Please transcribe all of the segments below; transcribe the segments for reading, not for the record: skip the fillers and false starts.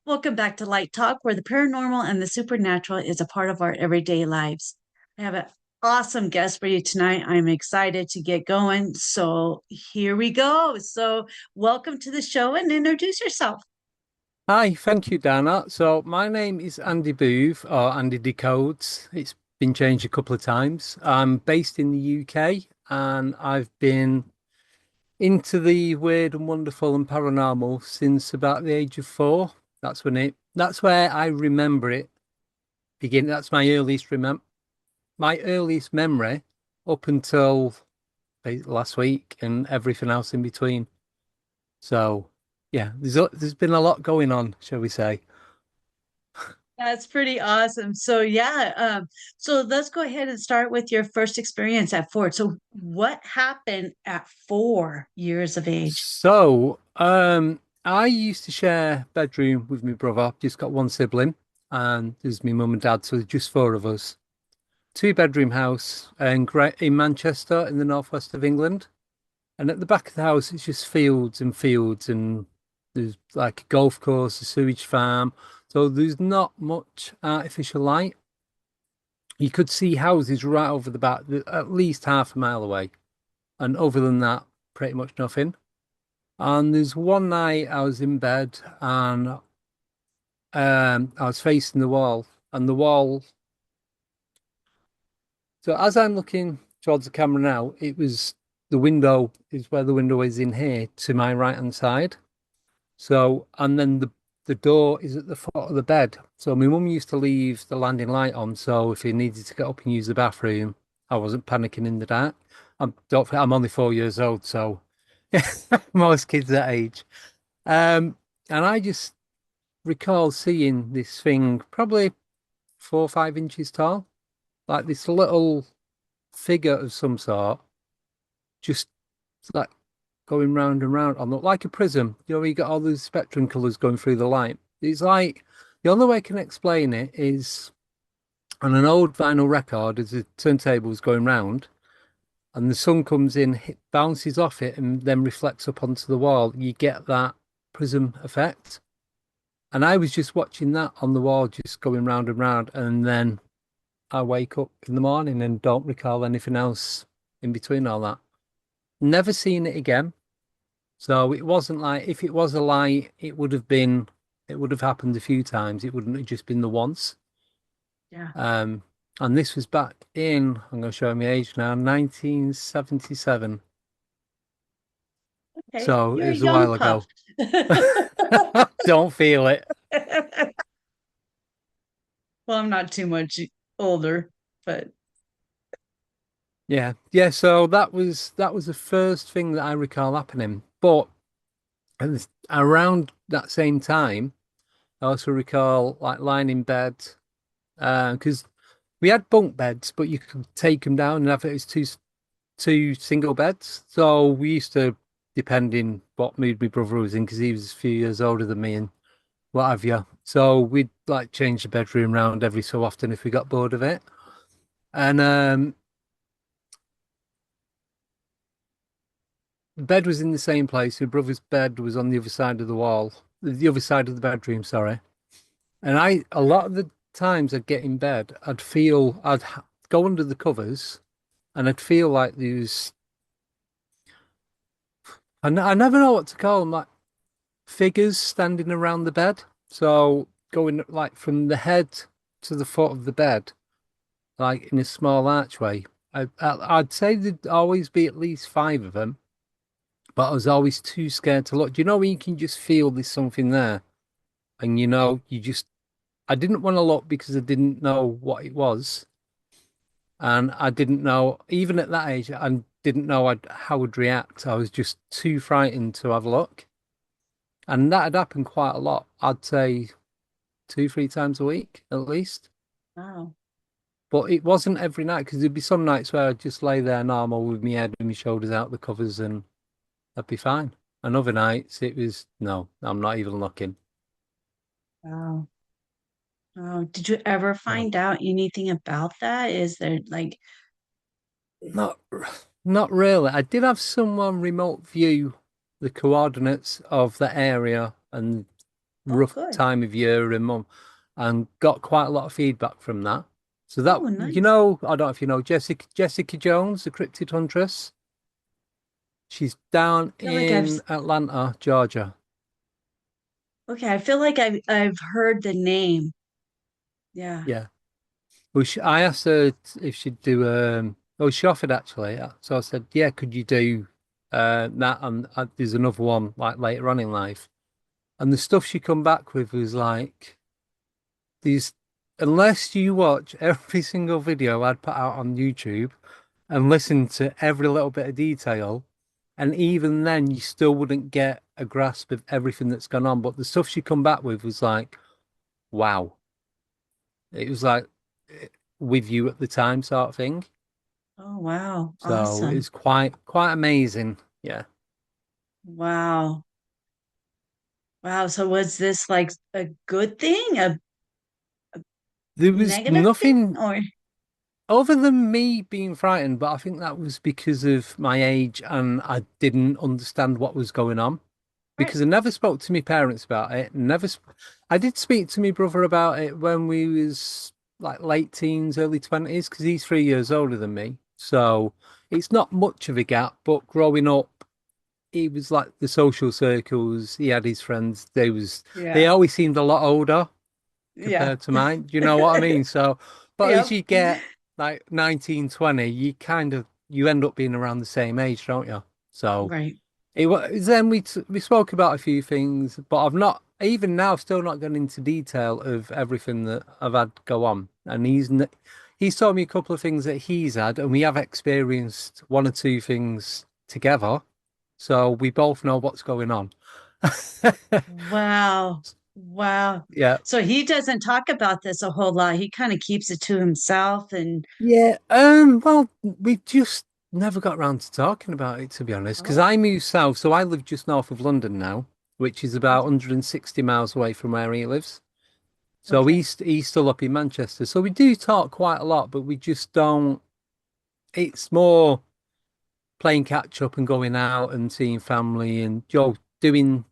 Welcome back to Light Talk, where the paranormal and the supernatural is a part of our everyday lives. I have an awesome guest for you tonight. I'm excited to get going. So here we go. So, welcome to the show and introduce yourself. Hi, thank you, Dana. So my name is Andy Booth or Andy Decodes. It's been changed a couple of times. I'm based in the UK and I've been into the weird and wonderful and paranormal since about the age of 4. That's where I remember it begin. That's my earliest memory up until last week and everything else in between. So yeah, there's been a lot going on, shall we say. That's pretty awesome. So let's go ahead and start with your first experience at 4. So, what happened at 4 years of age? I used to share bedroom with my brother. I've just got one sibling, and there's my mum and dad, so there's just 4 of us. Two-bedroom house in Manchester, in the northwest of England. And at the back of the house, it's just fields and fields, and there's like a golf course, a sewage farm. So there's not much artificial light. You could see houses right over the back, at least half a mile away. And other than that, pretty much nothing. And there's one night I was in bed and I was facing the wall, and the wall. So as I'm looking towards the camera now, it was the window is where the window is in here to my right hand side. So and then the door is at the foot of the bed. So my mum used to leave the landing light on, so if he needed to get up and use the bathroom, I wasn't panicking in the dark. I'm only 4 years old, so most kids that age. And I just recall seeing this thing probably 4 or 5 inches tall, like this little figure of some sort, just like going round and round on like a prism. You know, you got all those spectrum colors going through the light. It's like the only way I can explain it is on an old vinyl record as the turntable is going round and the sun comes in, bounces off it, and then reflects up onto the wall. You get that prism effect. And I was just watching that on the wall, just going round and round. And then I wake up in the morning and don't recall anything else in between all that. Never seen it again. So it wasn't like if it was a lie, it would have happened a few times. It wouldn't have just been the once. Yeah. Um, and this was back in, I'm going to show my age now, 1977. Okay. So You're it a was a young while pup. ago. Don't feel it. Well, I'm not too much older, but Yeah. Yeah, so that was the first thing that I recall happening. But around that same time, I also recall like lying in bed, because we had bunk beds, but you could take them down and have it as two single beds. So we used to, depending what mood my brother was in, because he was a few years older than me and what have you. So we'd like change the bedroom round every so often if we got bored of it. And the bed was in the same place. My brother's bed was on the other side of the wall, the other side of the bedroom, sorry. And a lot of the times I'd get in bed, go under the covers and I'd feel like I never know what to call them, like figures standing around the bed. So going like from the head to the foot of the bed, like in a small archway. I'd say there'd always be at least 5 of them, but I was always too scared to look. Do you know when you can just feel there's something there? And I didn't want to look because I didn't know what it was. And I didn't know, even at that age, I didn't know how I'd react. I was just too frightened to have a look. And that had happened quite a lot. I'd say 2, 3 times a week at least. wow. But it wasn't every night because there'd be some nights where I'd just lay there normal with my head and my shoulders out the covers and I'd be fine. And other nights it was, no, I'm not even looking. Wow. Oh, did you ever No. find out anything about that? Is there like, Not, not really. I did have someone remote view the coordinates of the area and Oh, rough good. time of year and month, and got quite a lot of feedback from that. So that, Oh, nice. I don't know if you know Jessica Jones, the cryptid huntress. She's down I feel like I've in Atlanta, Georgia. okay. I feel like I've heard the name. Yeah. Yeah. Well, I asked her if she'd do oh, she offered actually. So I said, yeah, could you do that? And there's another one like later on in life. And the stuff she come back with was like these, unless you watch every single video I'd put out on YouTube and listen to every little bit of detail, and even then you still wouldn't get a grasp of everything that's gone on. But the stuff she come back with was like, wow. It was like with you at the time sort of thing. Oh, wow. So Awesome. it's quite amazing. Yeah. Wow. Wow. So was this like a good thing, a There was negative thing, nothing or other than me being frightened, but I think that was because of my age and I didn't understand what was going on. right? Because I never spoke to my parents about it. I did speak to my brother about it when we was like late teens, early 20s, because he's 3 years older than me. So it's not much of a gap, but growing up, he was like the social circles, he had his friends, they Yeah. always seemed a lot older Yeah. compared to mine. Do you know what I mean? So, but as Yep. you get like 19, 20, you end up being around the same age, don't you? So Right. it was then we spoke about a few things, but I've not even now still not gone into detail of everything that I've had go on. And he's told me a couple of things that he's had, and we have experienced one or two things together, so we both know what's going on. Wow. Wow. Yeah. So he doesn't talk about this a whole lot. He kind of keeps it to himself and Yeah, well, we just never got around to talking about it, to be honest, because oh, I moved south, so I live just north of London now, which is about okay. 160 miles away from where he lives. So Okay. he's still up in Manchester. So we do talk quite a lot, but we just don't. It's more playing catch up and going out and seeing family and doing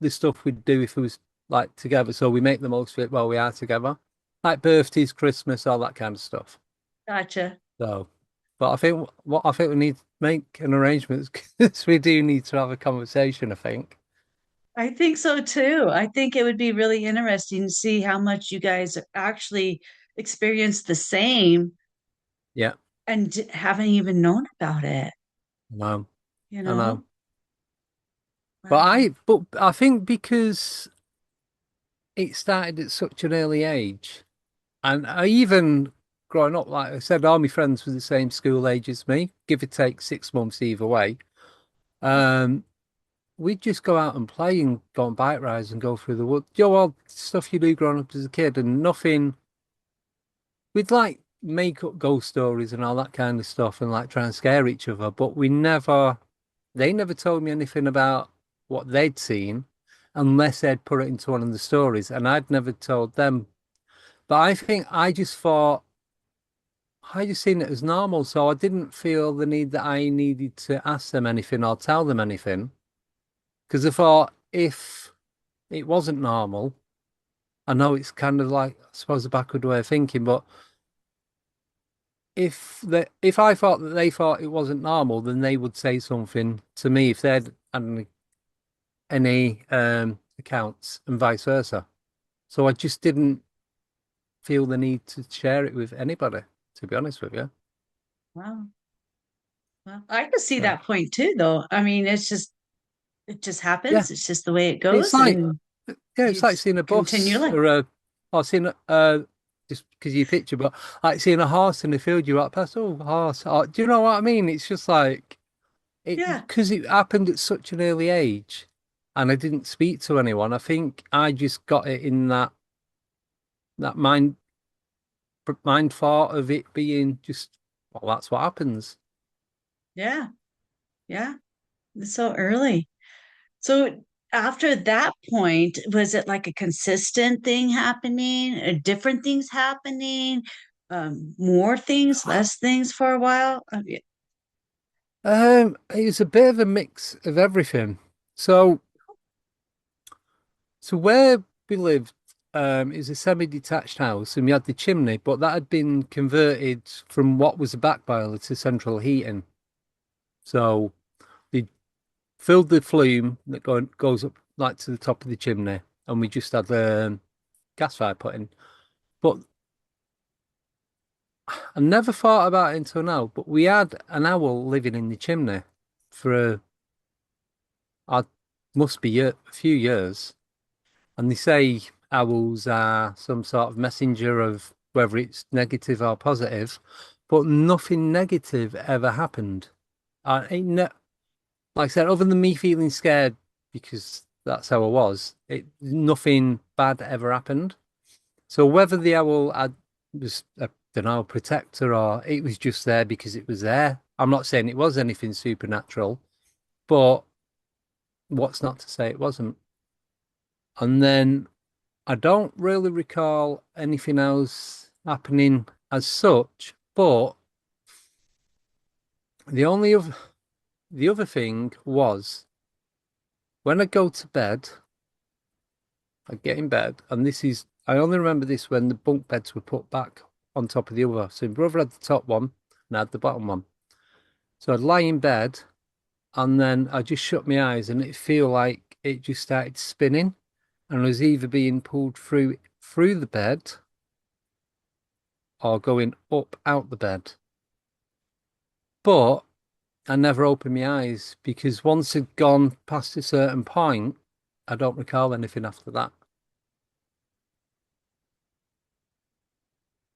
the stuff we'd do if it was like together. So we make the most of it while we are together, like birthdays, Christmas, all that kind of stuff. Gotcha. So, but I think we need to make an arrangement because we do need to have a conversation, I think. I think so too. I think it would be really interesting to see how much you guys actually experience the same Yeah, and haven't even known about it, no, you I know. know? Wow. But I think because it started at such an early age, and I even growing up, like I said, all my friends were the same school age as me, give or take 6 months either way. Um, we'd just go out and play and go on bike rides and go through the woods. You know, all stuff you do growing up as a kid, and nothing. We'd like make up ghost stories and all that kind of stuff and like try and scare each other, but they never told me anything about what they'd seen unless they'd put it into one of the stories, and I'd never told them. But I just seen it as normal, so I didn't feel the need that I needed to ask them anything or tell them anything. Because I thought if it wasn't normal, I know it's kind of like, I suppose, a backward way of thinking, but if I thought that they thought it wasn't normal, then they would say something to me if they had any accounts and vice versa. So I just didn't feel the need to share it with anybody, to be honest with you. Wow. Well, I can see So that point too, though. I mean, it just yeah, happens. It's just the way it it's goes, like and yeah, you it's like just seeing a continue bus life. or or seeing just because you picture, but like seeing a horse in the field, you're like, past, oh, horse. Oh, do you know what I mean? It's just like it Yeah. because it happened at such an early age, and I didn't speak to anyone. I think I just got it in that mind thought of it being just, well, that's what happens. Yeah. Yeah. It's so early. So after that point, was it like a consistent thing happening, different things happening, more things, less things for a while? It was a bit of a mix of everything. So So where we lived, is a semi-detached house, and we had the chimney, but that had been converted from what was a back boiler to central heating. So they filled the flume that goes up like to the top of the chimney, and we just had the gas fire put in. But I never thought about it until now. But we had an owl living in the chimney for I must be a few years. And they say owls are some sort of messenger of whether it's negative or positive, but nothing negative ever happened. I ain't ne Like I said, other than me feeling scared because that's how I was, nothing bad ever happened. So whether the owl had was a don't know, protector or it was just there because it was there. I'm not saying it was anything supernatural, but what's not to say it wasn't? And then I don't really recall anything else happening as such, but the only of the other thing was when I go to bed, I get in bed, and I only remember this when the bunk beds were put back on top of the other. So my brother had the top one and I had the bottom one. So I'd lie in bed and then I just shut my eyes and it feel like it just started spinning and I was either being pulled through the bed or going up out the bed. But I never opened my eyes because once I'd gone past a certain point, I don't recall anything after that.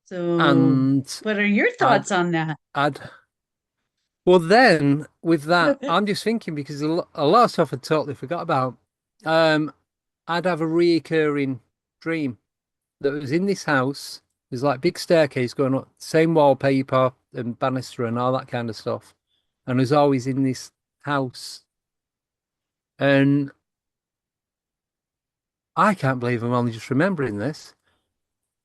So, And what are your I'd thoughts on that? I'd well then with that, I'm just thinking because a lot of stuff I totally forgot about. Um, I'd have a reoccurring dream that was in this house. There's like big staircase going up, same wallpaper and banister and all that kind of stuff. And I was always in this house. And I can't believe I'm only just remembering this.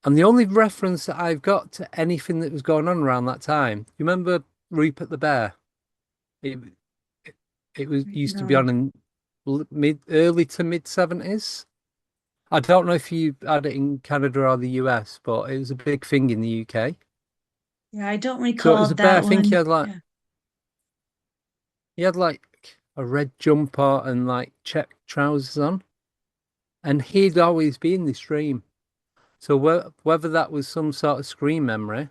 And the only reference that I've got to anything that was going on around that time, you remember Rupert the Bear? It it was used to be No. on in mid early to mid 70s. I don't know if you had it in Canada or the US, but it was a big thing in the UK. Yeah, I don't So it was recall a bear. I that think one. Yeah. he had like a red jumper and like check trousers on, and he'd always be in this dream. So whether that was some sort of screen memory,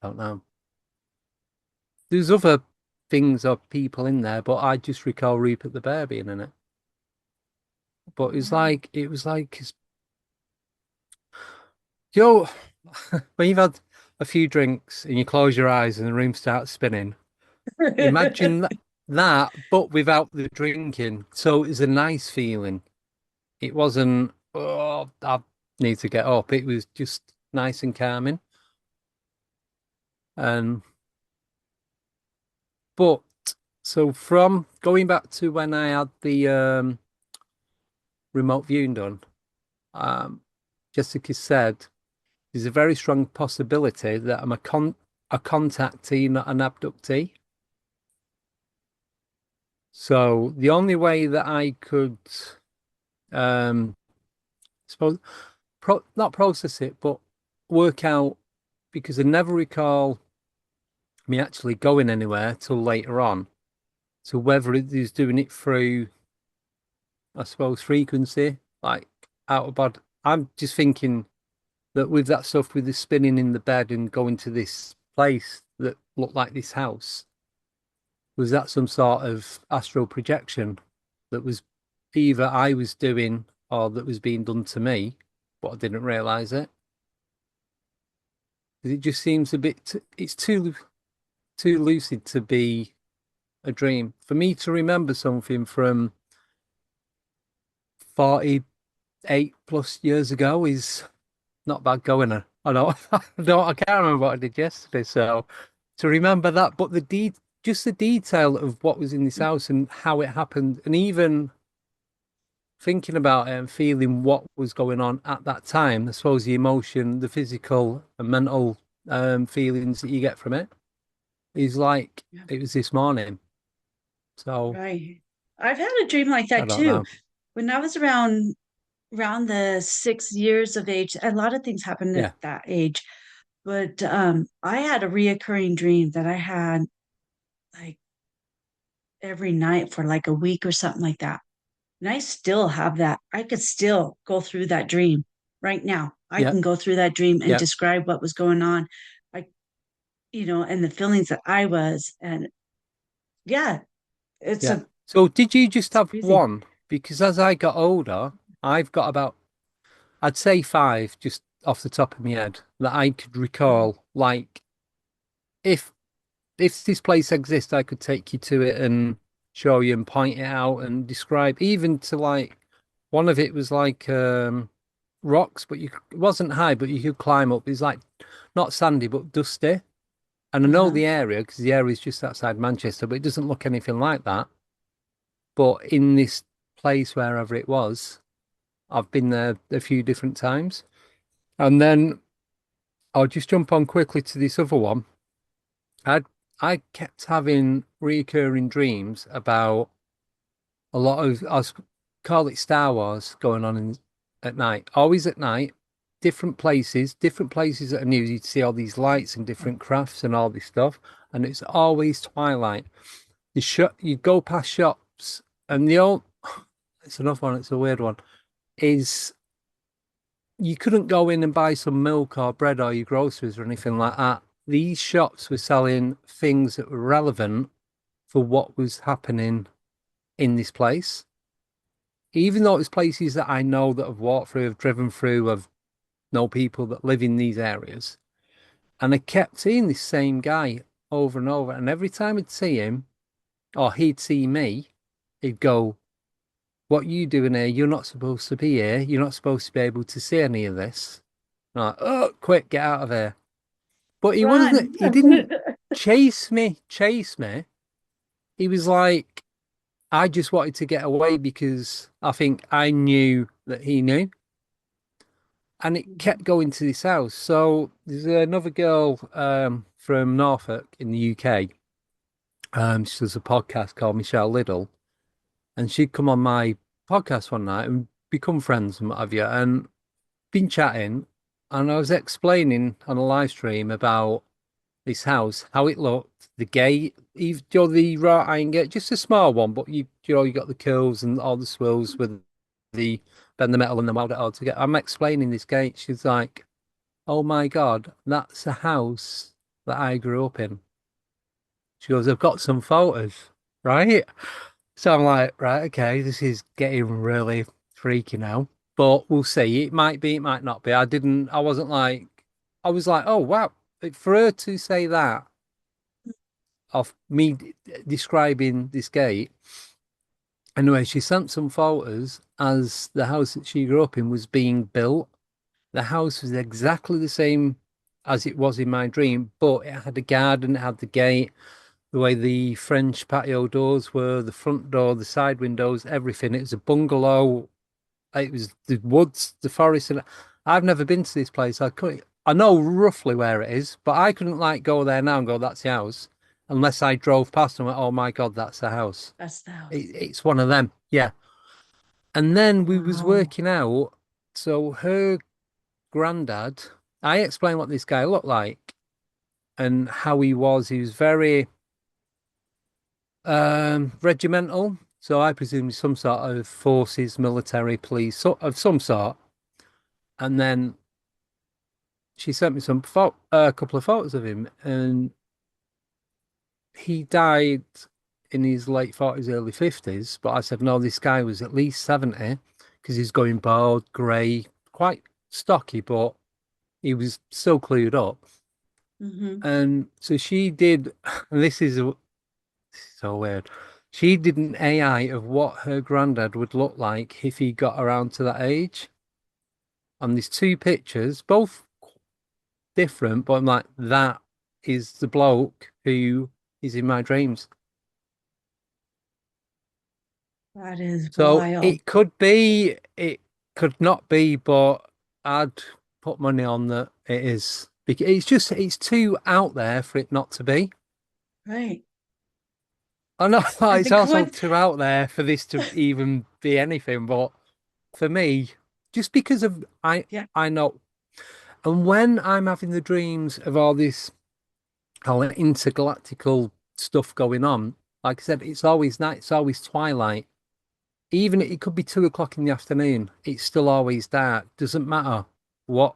I don't know. There's other things or people in there, but I just recall Rupert the Bear being in it. But Wow. it was like, yo, when you've had a few drinks and you close your eyes and the room starts spinning, imagine that, but without the drinking. So it was a nice feeling. It wasn't, oh, I need to get up. It was just nice and calming. And, but, so from going back to when I had the remote viewing done, um, Jessica said there's a very strong possibility that I'm a contactee, not an abductee. So the only way that I could, um, suppose, not process it, but work out because I never recall me actually going anywhere till later on. So whether it is doing it through, I suppose, frequency, like out of body, I'm just thinking that with that stuff, with the spinning in the bed and going to this place that looked like this house, was that some sort of astral projection that was either I was doing or that was being done to me, but I didn't realize it? It just seems a bit, it's too lucid to be a dream. For me to remember something from 48 plus years ago is not bad going. I don't, I can't remember what I did yesterday. So to remember that, but just the detail of what was in this house and how it happened, and even thinking about it and feeling what was going on at that time, I suppose the emotion, the physical and mental feelings that you get from it is like Yeah. it was this morning. So Right. I've had a dream like I that don't too. know. when I was around the 6 years of age, a lot of things happened at Yeah, that age. But I had a reoccurring dream that I had like every night for like a week or something like that. And I still have that. I could still go through that dream right now. I yeah, can go through that dream and yeah, describe what was going on. I, and the feelings that I was. And yeah, it's yeah. a So did you just it's have crazy. one? Because as I got older, I've got about, I'd say five just off the top of my head that I could Mhm. recall. Like if if this place exists, I could take you to it and show you and point it out and describe even to like one of it was like rocks, but it wasn't high, but you could climb up. It's like not sandy but dusty. And I know Uh-huh. the area because the area is just outside Manchester, but it doesn't look anything like that. But in this place, wherever it was, I've been there a few different times. And then I'll just jump on quickly to this other one. I I kept having recurring dreams about a lot of call it Star Wars going on at night. Always at night, different places that are new. You'd see all these lights and different crafts and all this stuff, and it's always twilight. You go past shops, and the old it's another one. It's a weird one. Is you couldn't go in and buy some milk or bread or your groceries or anything like that. These shops were selling things that were relevant for what was happening in this place. Even though it's places that I know that I've walked through, have driven through, I've know people that live in these areas. And I kept seeing this same guy over and over. And every time I'd see him, or he'd see me, he'd go, "What you doing here? You're not supposed to be here. You're not supposed to be able to see any of this." And I'm like, "Oh, quick, get out of here." But he wasn't, Run. he didn't chase me. He was like, I just wanted to get away because I think I knew that he knew. And it kept going to this house. So there's another girl from Norfolk in the UK. She does a podcast called Michelle Liddell, and she'd come on my podcast one night and become friends and what have you, and been chatting. And I was explaining on a live stream about this house, how it looked, the gate, even the wrought iron gate, just a small one, but you got the curls and all the swirls with the bend the metal and the weld it all together. I'm explaining this gate. She's like, "Oh my God, that's a house that I grew up in." She goes, "I've got some photos, right?" So I'm like, right, okay, this is getting really freaky now. But we'll see. It might be, it might not be. I wasn't like, I was like, oh wow. For her to say that of me describing this gate, anyway, she sent some photos as the house that she grew up in was being built. The house was exactly the same as it was in my dream, but it had a garden, it had the gate, the way the French patio doors were, the front door, the side windows, everything. It was a bungalow. It was the woods, the forest, and I've never been to this place. I know roughly where it is, but I couldn't like go there now and go, "That's the house," unless I drove past and went, "Oh my God, that's the house." That's the house. It's one of them, yeah. And then we was Wow. working out. So her granddad, I explained what this guy looked like and how he was. He was very regimental. So I presume some sort of forces, military, police, of some sort. And then she sent me a couple of photos of him, and he died in his late 40s, early 50s. But I said, no, this guy was at least 70 because he's going bald, grey, quite stocky, but he was still clued up. Hmm. And so she did, and so weird. She did an AI of what her granddad would look like if he got around to that age. And there's two pictures, both different, but I'm like, that is the bloke who is in my dreams. That is So wild. it could be, it could not be, but I'd put money on that it is. Because it's too out there for it not to be. Right. I know And it's also too out there for this to even be anything, but for me, just because of yeah, I know, and when I'm having the dreams of all this call it intergalactical stuff going on, like I said, it's always night, it's always twilight. Even it could be 2 o'clock in the afternoon, it's still always dark. Doesn't matter what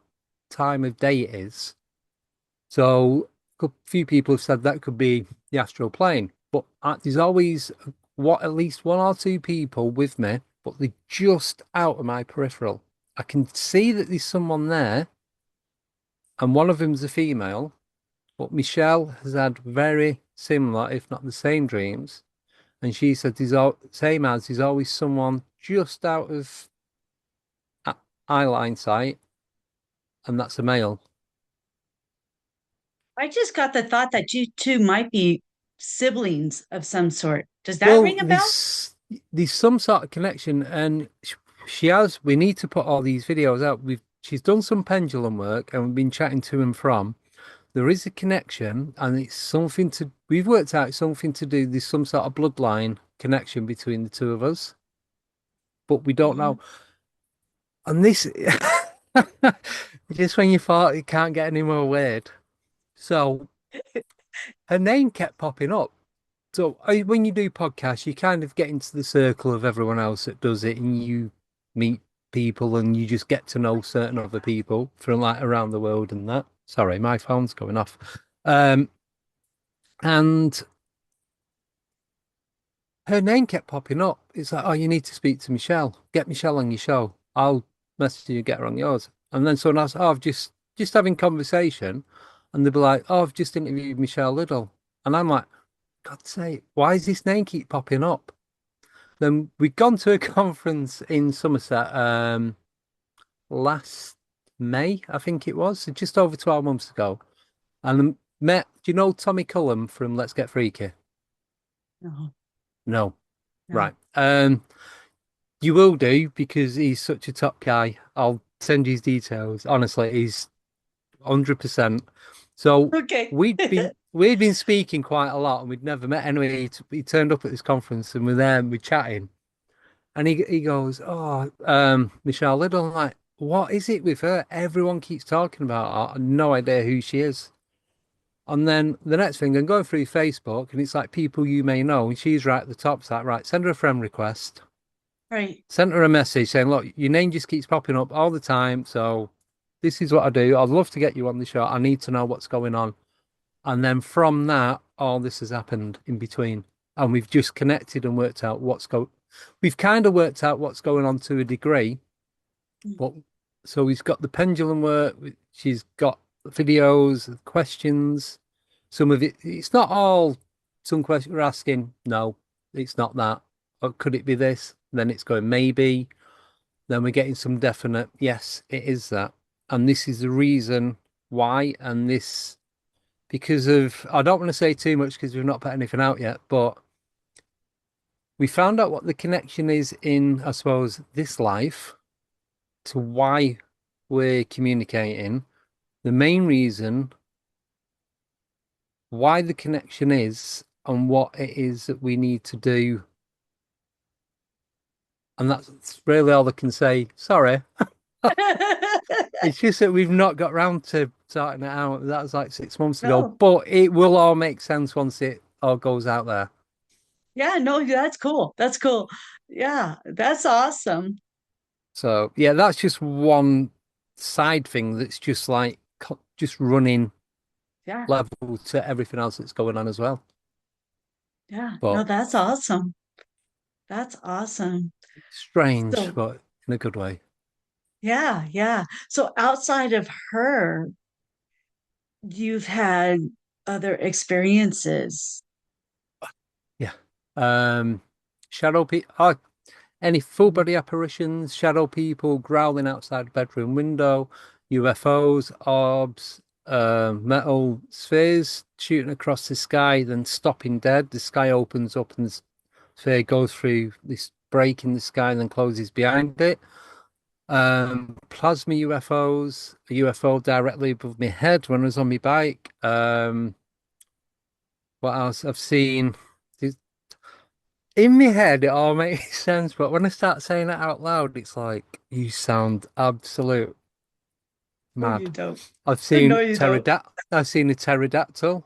time of day it is. So a few people have said that could be the astral plane, but there's always what at least one or two people with me, but they're just out of my peripheral. I can see that there's someone there, and one of them's a female, but Michelle has had very similar, if not the same dreams. And she said there's all same as there's always someone just out of a- eye line sight, and that's a male. I just got the thought that you two might be siblings of some sort. Does that Well, ring a bell? there's some sort of connection, and she has. We need to put all these videos out. She's done some pendulum work, and we've been chatting to and from. There is a connection, and it's something to. We've worked out it's something to do. There's some sort of bloodline connection between the two of us, but we don't Mhm. know. And this, just when you thought it can't get any more weird. So her name kept popping up. So when you do podcasts, you kind of get into the circle of everyone else that does it, and you meet people, and you just get to know certain other people from like around the world and that. Sorry, my phone's going off. Um, and her name kept popping up. It's like, oh, you need to speak to Michelle. Get Michelle on your show. I'll message you, get her on yours. And then someone else, oh, I've just having conversation, and they'll be like, oh, I've just interviewed Michelle Little, and I'm like, God's sake, why does this name keep popping up? Then we'd gone to a conference in Somerset last May, I think it was, so just over 12 months ago, and met. Do you know Tommy Cullum from Let's Get Freaky? No, No, no. right. You will do because he's such a top guy. I'll send you his details. Honestly, he's 100%. So Okay. we'd been speaking quite a lot, and we'd never met. Anyway, he turned up at this conference, and we're there, and we're chatting, and he goes, "Oh, Michelle Little." I'm like, what is it with her? Everyone keeps talking about her. I have no idea who she is. And then the next thing, I'm going through Facebook, and it's like people you may know, and she's right at the top. It's like, right, send her a friend request. Right. Sent her a message saying, look, your name just keeps popping up all the time. So this is what I do. I'd love to get you on the show. I need to know what's going on. And then from that, all this has happened in between. And we've just connected and worked out we've kind of worked out what's going on to a degree. But so he's got the pendulum work, she's got videos, questions. Some of it's not all some questions we're asking. No, it's not that. Or could it be this? Then it's going maybe. Then we're getting some definite, yes, it is that. And this is the reason why. And this, because of, I don't want to say too much because we've not put anything out yet, but we found out what the connection is in, I suppose, this life to why we're communicating. The main reason why the connection is and what it is that we need to do. And that's really all I can say. Sorry. It's just that we've not got round to sorting it out. That was like 6 months ago, No. but it will all make sense once it all goes out there. Yeah, no, that's cool. That's cool. Yeah, that's awesome. So yeah, that's just one side thing that's just like just running Yeah, level to everything else that's going on as well. yeah. No, But that's awesome. That's awesome. strange, So, but in a good way. yeah, yeah. So outside of her, you've had other experiences. Yeah. Um, shadow people. Oh, any full body apparitions, shadow people growling outside the bedroom window, UFOs, orbs, metal spheres shooting across the sky, then stopping dead. The sky opens up and the sphere goes through this break in the sky and then closes behind it. Plasma UFOs, a UFO directly above my head when I was on my bike. What else? I've seen. in my head, it all makes sense, but when I start saying it out loud, it's like you sound absolute No, you mad. don't. I've No, seen you don't. pterodact. I've seen a pterodactyl,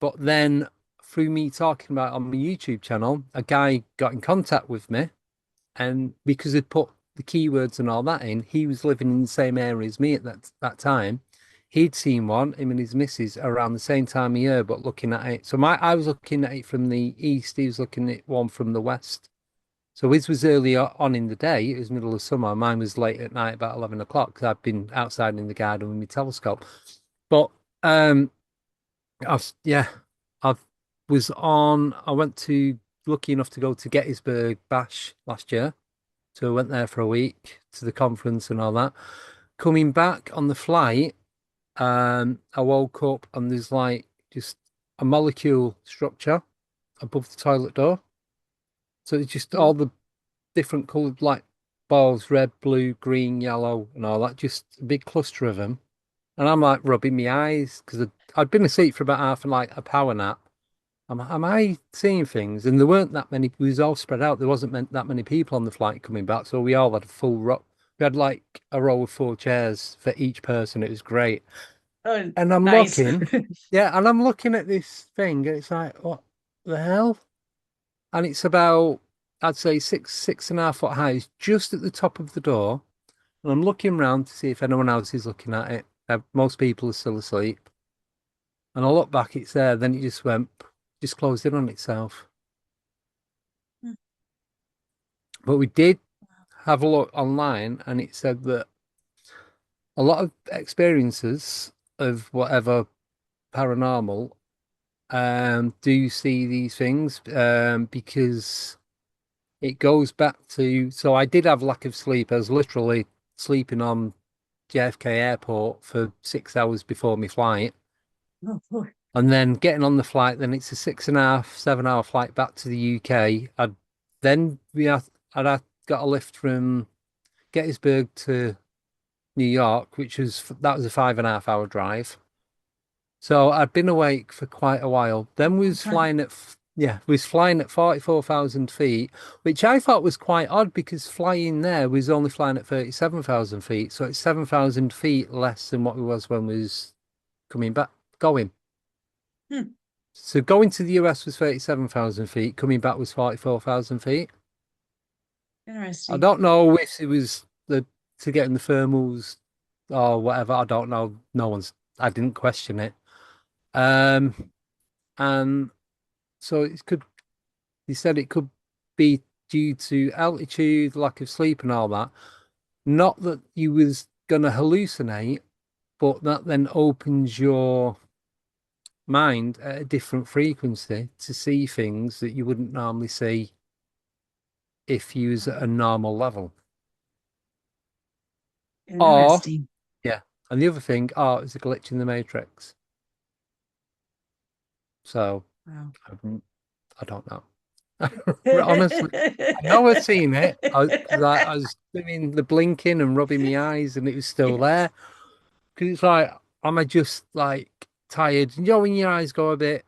but then through me talking about it on my YouTube channel, a guy got in contact with me, and because he'd put the keywords and all that in, he was living in the same area as me at that time. He'd seen one, him and his missus, around the same time of year, but looking at it. So I was looking at it from the east. He was looking at one from the west. So his was early on in the day. It was middle of summer. Mine was late at night, about 11 o'clock, because I'd been outside in the garden with my telescope. But um, yeah, I was on. I went to lucky enough to go to Gettysburg Bash last year. So I went there for a week to the conference and all that. Coming back on the flight, I woke up and there's like just a molecule structure above the toilet door. So it's just all the different coloured like balls, red, blue, green, yellow, and all that, just a big cluster of them. And I'm like rubbing my eyes because I'd been asleep for about half and like a power nap. Am I seeing things? And there weren't that many. We was all spread out. There wasn't that many people on the flight coming back, so we all had a full row. We had like a row of four chairs for each person. It was great. Oh, And I'm nice. looking, yeah, and I'm looking at this thing, and it's like, what the hell? And it's about, I'd say 6.5 foot high. It's just at the top of the door. And I'm looking round to see if anyone else is looking at it. Most people are still asleep. And I look back, it's there. Then it just closed in on itself. But we did have a look online, and it said that a lot of experiences of whatever paranormal do see these things because it goes back to. So I did have lack of sleep. I was literally sleeping on JFK Airport for 6 hours before my flight. Oh, boy. And then getting on the flight, then it's a 6.5, 7 hour flight back to the UK. Then got a lift from Gettysburg to New York, that was a 5.5 hour drive. So I'd been awake for quite a while. Then we Long was time. flying we was flying at 44,000 feet, which I thought was quite odd because flying there was only flying at 37,000 feet. So it's 7,000 feet less than what we was when we was coming back, going. Hmm. So going to the US was 37,000 feet, coming back was 44,000 feet. I Interesting. don't know if it was to get in the thermals or whatever. I don't know. I didn't question it. Um, and so he said it could be due to altitude, lack of sleep and all that. Not that you was gonna hallucinate, but that then opens your mind at a different frequency to see things that you wouldn't normally see if you was at a normal level. Or, Interesting. yeah. And the other thing, oh, it's a glitch in the matrix. So Wow. I don't know. Honestly, I know I've seen it. I was doing the blinking and rubbing my eyes, and it was still Yes. there. Because it's like, am I just like tired? You know, when your eyes go a bit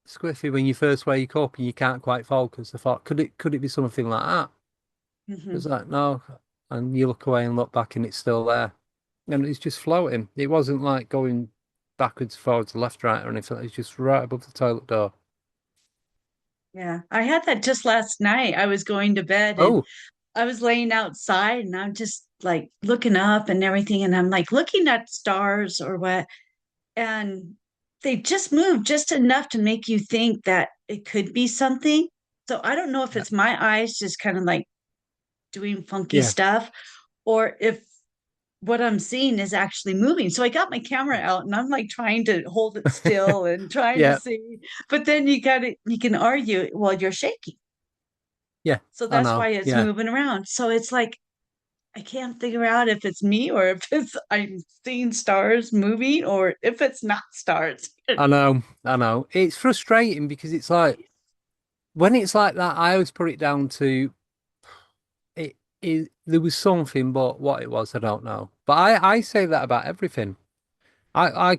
squiffy when you first wake up and you can't quite focus. I thought, could it be something like that? It's Hmm. like, no. And you look away and look back, and it's still there. And it's just floating. It wasn't like going backwards, forwards, left, right, or anything. It's just right above the toilet door. Yeah. I had that just last night. I was going to bed and Oh, I was laying outside and I'm just like looking up and everything. And I'm like looking at stars or what. And they just moved just enough to make you think that it could be something. So I don't know if yeah, it's my eyes just kind of like doing funky yeah, stuff or if what I'm seeing is actually moving. So I got my camera out and I'm like trying to hold it still and trying to yeah, see. But then you can argue, well, you're shaking. yeah. So I that's know. why it's Yeah, moving around. So it's like I can't figure out if it's me or if it's I'm seeing stars moving or if it's not stars. I know. I know. It's frustrating because it's like when it's like that, I always put it down to there was something, but what it was, I don't know. But I say that about everything. I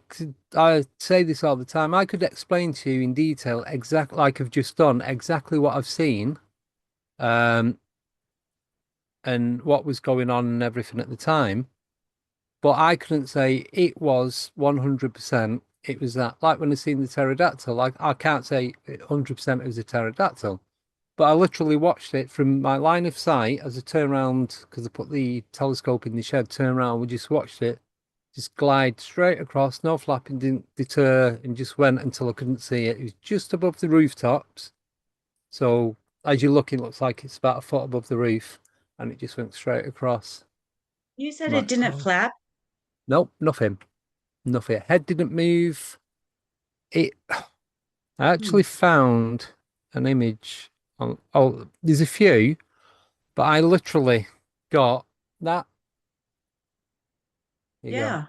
say this all the time. I could explain to you in detail exactly like I've just done, exactly what I've seen, um, and what was going on and everything at the time. But I couldn't say it was 100%. It was that. Like when I seen the pterodactyl, like I can't say 100% it was a pterodactyl. But I literally watched it from my line of sight as I turned around because I put the telescope in the shed, turned around, we just watched it just glide straight across, no flapping, didn't deter, and just went until I couldn't see it. It was just above the rooftops. So as you look, it looks like it's about a foot above the roof, and it just went straight across. You said I'm it like, didn't oh, flap. nope, nothing, nothing. Head didn't move. It. I Hmm. actually found an image on. Oh, there's a few, but I literally got that. Here you go. Yeah.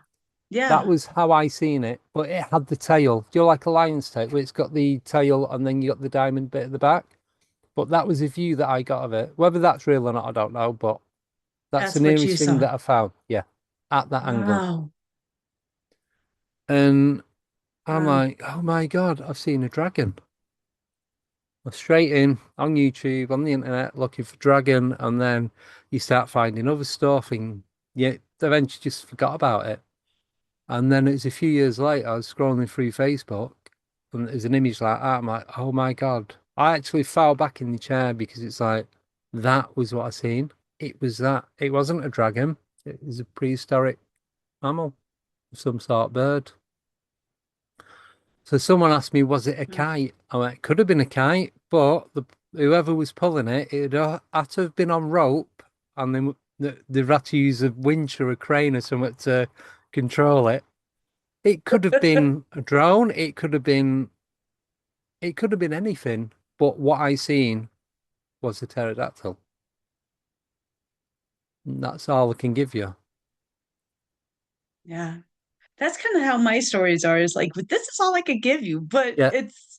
That Yeah. was how I seen it, but it had the tail. Do you like a lion's tail? Where it's got the tail and then you got the diamond bit at the back. But that was a view that I got of it. Whether that's real or not, I don't know. But that's the That's what you nearest thing saw. that I found. Yeah, at that angle. Wow. And I'm Wow. like, oh my God, I've seen a dragon. I'm straight in on YouTube, on the internet, looking for dragon, and then you start finding other stuff, and you eventually just forgot about it. And then it's a few years later, I was scrolling through Facebook and there's an image like that. I'm like, oh my God. I actually fell back in the chair because it's like, that was what I seen. It was that. It wasn't a dragon. It was a prehistoric mammal, some sort of bird. So someone asked me, was it a Mm. kite? I went, it could have been a kite, but whoever was pulling it, had to have been on rope and then they've had to use a winch or a crane or something to control it. It could have been a drone. It could have been anything. But what I seen was a pterodactyl. And that's all I can give you. Yeah. That's kind of how my stories are. Is like, this is all I could give you, but Yeah, it's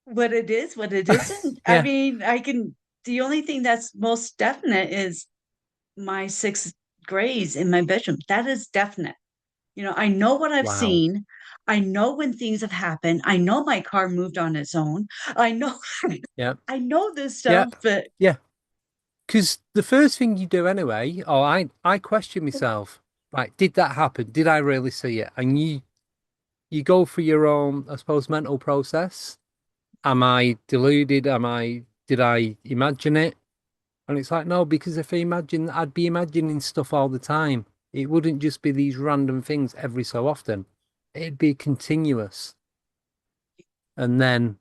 what it is, what it isn't. I yeah. mean, the only thing that's most definite is my six grays in my bedroom. That is definite. I know what I've Wow. seen. I know when things have happened. I know my car moved on its own. I know, Yeah, I know this yeah, stuff, but yeah. Because the first thing you do anyway, oh, I question myself. Right, did that happen? Did I really see it? And you go through your own, I suppose, mental process. Am I deluded? Did I imagine it? And it's like, no, because if I imagine, I'd be imagining stuff all the time. It wouldn't just be these random things every so often. It'd be continuous. And then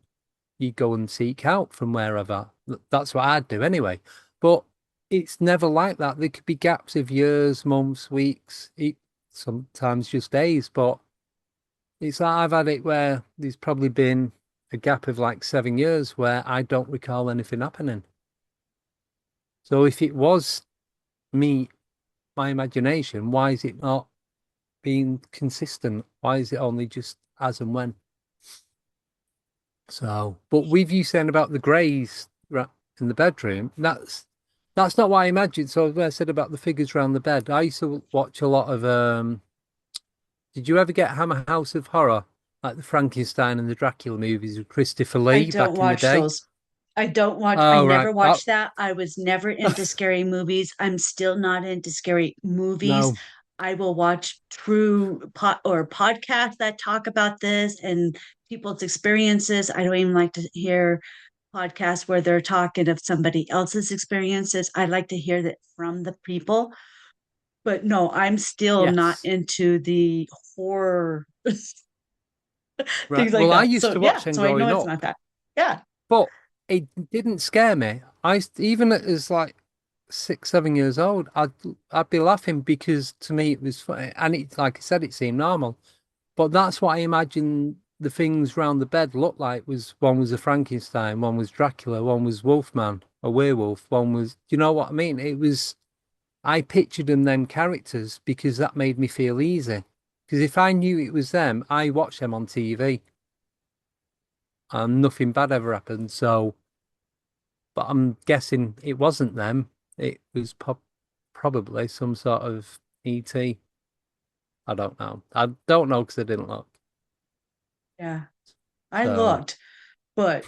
you go and seek help from wherever. That's what I'd do anyway. But it's never like that. There could be gaps of years, months, weeks, sometimes just days. But it's like I've had it where there's probably been a gap of like 7 years where I don't recall anything happening. So if it was me, my imagination, why is it not being consistent? Why is it only just as and when? So, but with you saying about the greys in the bedroom, that's not what I imagined. So when I said about the figures around the bed, I used to watch a lot of did you ever get Hammer House of Horror? Like the Frankenstein and the Dracula movies with Christopher I Lee don't back in the watch day? those. I Oh never right. Oh watched that. I was never into scary movies. I'm still not into scary movies. no. I will watch true podcasts that talk about this and people's experiences. I don't even like to hear podcasts where they're talking of somebody else's experiences. I like to hear that from the people. But no, I'm still not Yes. into the horror Right. things like Well, I that. used So to yeah, watch them so I know growing it's up. not that. Yeah. But it didn't scare me. Even as like 6, 7 years old, I'd be laughing because to me it was funny, and it, like I said, it seemed normal. But that's what I imagined the things round the bed looked like. Was one was a Frankenstein, one was Dracula, one was Wolfman, a werewolf, one was. Do you know what I mean? It was. I pictured them characters because that made me feel easy. Because if I knew it was them, I watched them on TV and nothing bad ever happened. So. But I'm guessing it wasn't them. It was probably some sort of ET. I don't know. I don't know because I didn't look. Yeah, I So looked, but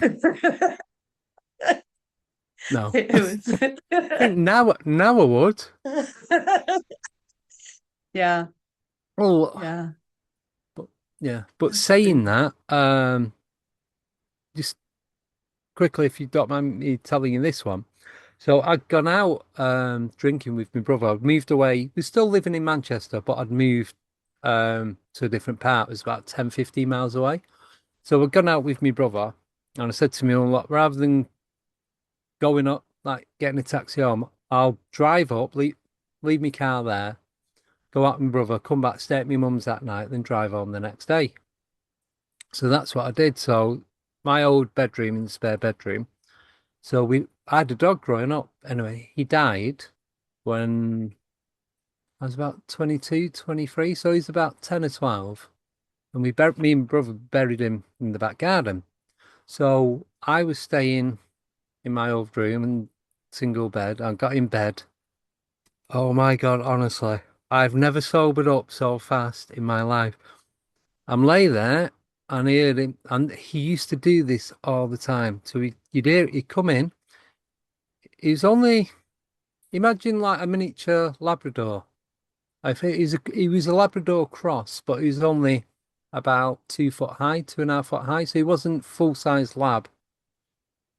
no. it I was. think now I would. Yeah, Oh, yeah. but yeah. But That's saying crazy. that, just quickly, if you don't mind me telling you this one. So I'd gone out drinking with my brother. I'd moved away. We're still living in Manchester, but I'd moved to a different part. It was about 10, 15 miles away. So I'd gone out with my brother, and I said to me, well, look, rather than going up, like getting a taxi home, I'll drive up, leave my car there, go out with my brother, come back, stay at my mum's that night, then drive home the next day. So that's what I did. So my old bedroom in the spare bedroom. So I had a dog growing up. Anyway, he died when I was about 22, 23. So he's about 10 or 12. And me and brother buried him in the back garden. So I was staying in my old room and single bed. I got in bed. Oh my God, honestly, I've never sobered up so fast in my life. I'm lay there and I heard him, and he used to do this all the time. So you'd hear he'd come in. He was only, imagine like a miniature Labrador. I think he was a Labrador cross, but he was only about 2 foot high, 2.5 foot high. So he wasn't full size lab.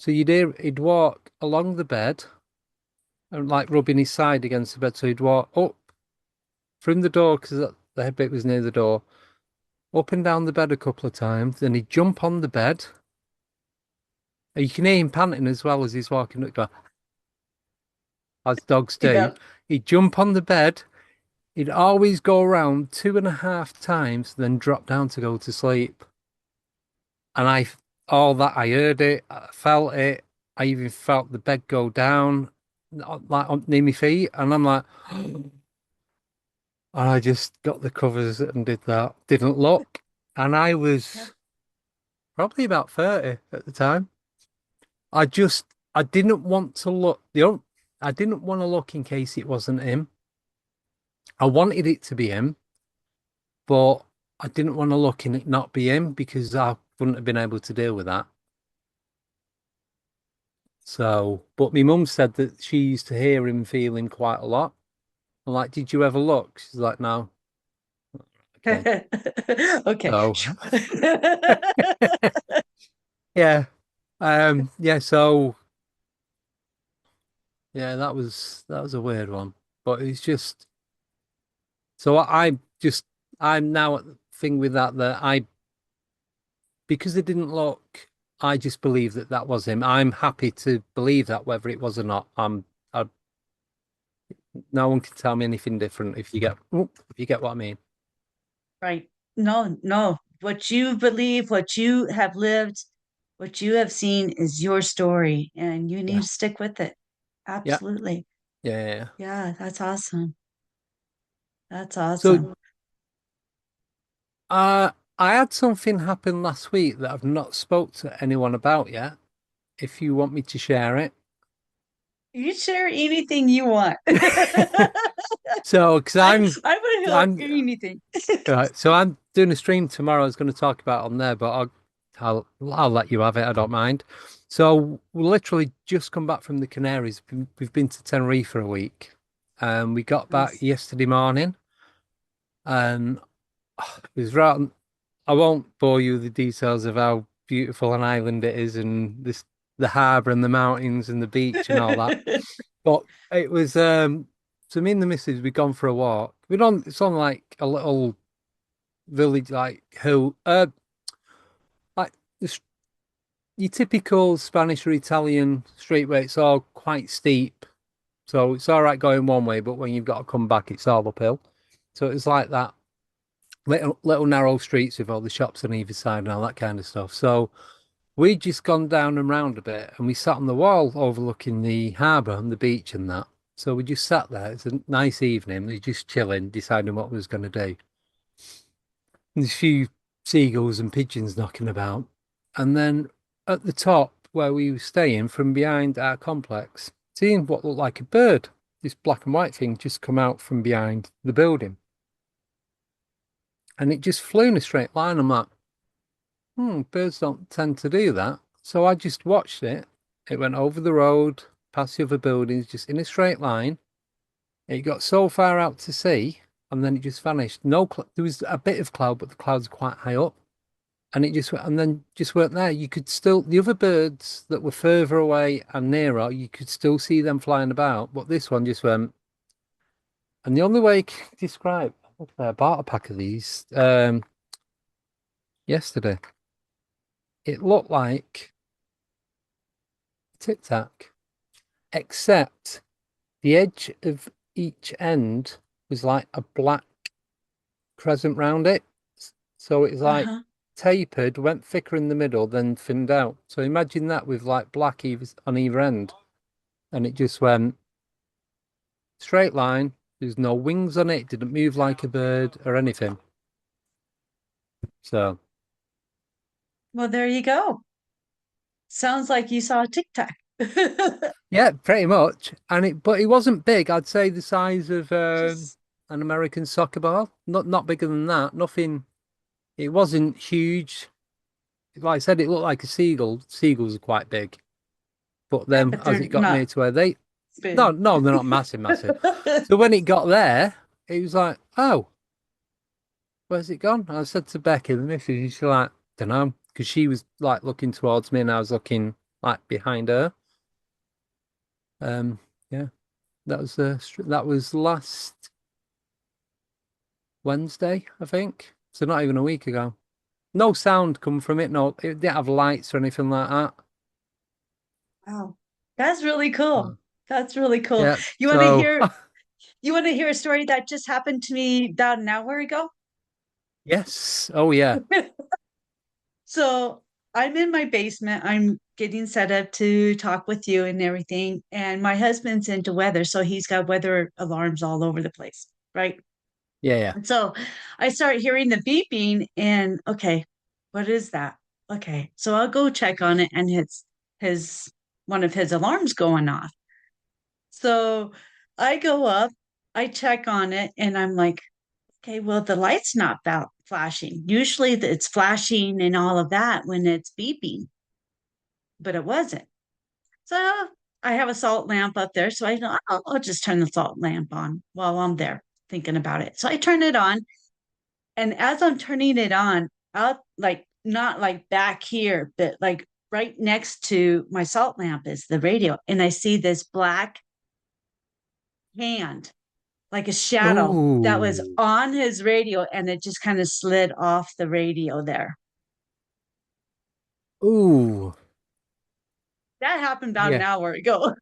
So he'd walk along the bed and like rubbing his side against the bed. So he'd walk up from the door because the head bit was near the door, up and down the bed a couple of times. Then he'd jump on the bed. And you can hear him panting as well as he's walking up, as dogs do. Yeah. He'd jump on the bed. He'd always go around 2.5 times, then drop down to go to sleep. And all that, I heard it, I felt it. I even felt the bed go down, like near my feet. And I'm like, and I just got the covers and did that. Didn't look. And I Yeah. was probably about 30 at the time. I didn't want to look. I didn't want to look in case it wasn't him. I wanted it to be him, but I didn't want to look and it not be him because I wouldn't have been able to deal with that. So, but my mum said that she used to hear him feeling quite a lot. I'm like, did you ever look? She's like, no. Okay. Okay. So, yeah. Yeah, so yeah, that was a weird one. But it's just so I'm now at the thing with that because they didn't look, I just believe that that was him. I'm happy to believe that whether it was or not. I, no one can tell me anything different if you get what I mean. Right. No, no. What you believe, what you have lived, what you have seen is your story, and you need Yeah. to stick with it. Yeah. Absolutely. Yeah. Yeah. Yeah, that's awesome. That's So, awesome. I had something happen last week that I've not spoke to anyone about yet. If you want me to share it. You share anything you want. I So, because would help I'm anything. right. So I'm doing a stream tomorrow. I was going to talk about on there, but I'll let you have it. I don't mind. So we literally just come back from the Canaries. We've been to Tenerife for a week. We got back Nice. yesterday morning, and it was right. I won't bore you with the details of how beautiful an island it is, and the harbour and the mountains and the beach and all that. But it was so me and the missus we'd gone for a walk. It's on like a little village like hill like this your typical Spanish or Italian street where it's all quite steep. So it's all right going one way, but when you've got to come back, it's all uphill. So it's like that little narrow streets with all the shops on either side and all that kind of stuff. So we'd just gone down and round a bit and we sat on the wall overlooking the harbour and the beach and that. So we just sat there. It's a nice evening. We were just chilling, deciding what we was going to do. There's a few seagulls and pigeons knocking about. And then at the top where we were staying from behind our complex, seeing what looked like a bird, this black and white thing just come out from behind the building. and it just flew in a straight line. I'm like, birds don't tend to do that. So I just watched it. It went over the road, past the other buildings, just in a straight line. It got so far out to sea, and then it just vanished. No, there was a bit of cloud, but the clouds are quite high up, and it just went, and then just weren't there. You could still the other birds that were further away and nearer, you could still see them flying about, but this one just went. And the only way I can describe, I bought a pack of these yesterday. It looked like Tic Tac, except the edge of each end was like a black crescent round it. So it's like Uh-huh. tapered, went thicker in the middle, then thinned out. So imagine that with like black on either end. And it just went straight line. There's no wings on it. It didn't move like a bird or anything. So Well, there you go. Sounds like you saw a Tic Tac. yeah, pretty much. But it wasn't big. I'd say the size of Just an American soccer ball. Not bigger than that. Nothing. It wasn't huge. Like I said, it looked like a seagull. Seagulls are quite big. But yeah, then but as they're it got near not to where they big. no, they're not massive, massive. So when it got there, it was like, oh, where's it gone? I said to Becky, the missus, and she's like, don't know, because she was like looking towards me and I was looking like behind her. Um, yeah, that was last Wednesday, I think. So not even a week ago. No sound come from it. No, it didn't have lights or anything like that. Wow. That's really cool. So, That's really cool. yeah. You want to So hear you want to hear a story that just happened to me about an hour ago? yes. Oh yeah. So I'm in my basement. I'm getting set up to talk with you and everything. And my husband's into weather, so he's got weather alarms all over the place, right? Yeah, yeah. And so I start hearing the beeping, and okay, what is that? Okay, so I'll go check on it, and it's his one of his alarms going off. So I go up, I check on it, and I'm like, okay, well, the light's not flashing. Usually it's flashing and all of that when it's beeping, but it wasn't. So I have a salt lamp up there. So I know I'll just turn the salt lamp on while I'm there thinking about it. So I turn it on. And as I'm turning it on, out like not like back here, but like right next to my salt lamp is the radio. And I see this black hand, like a shadow that was Oh, on his radio, and it just kind of slid off the radio there. ooh, That happened about an yeah. hour ago.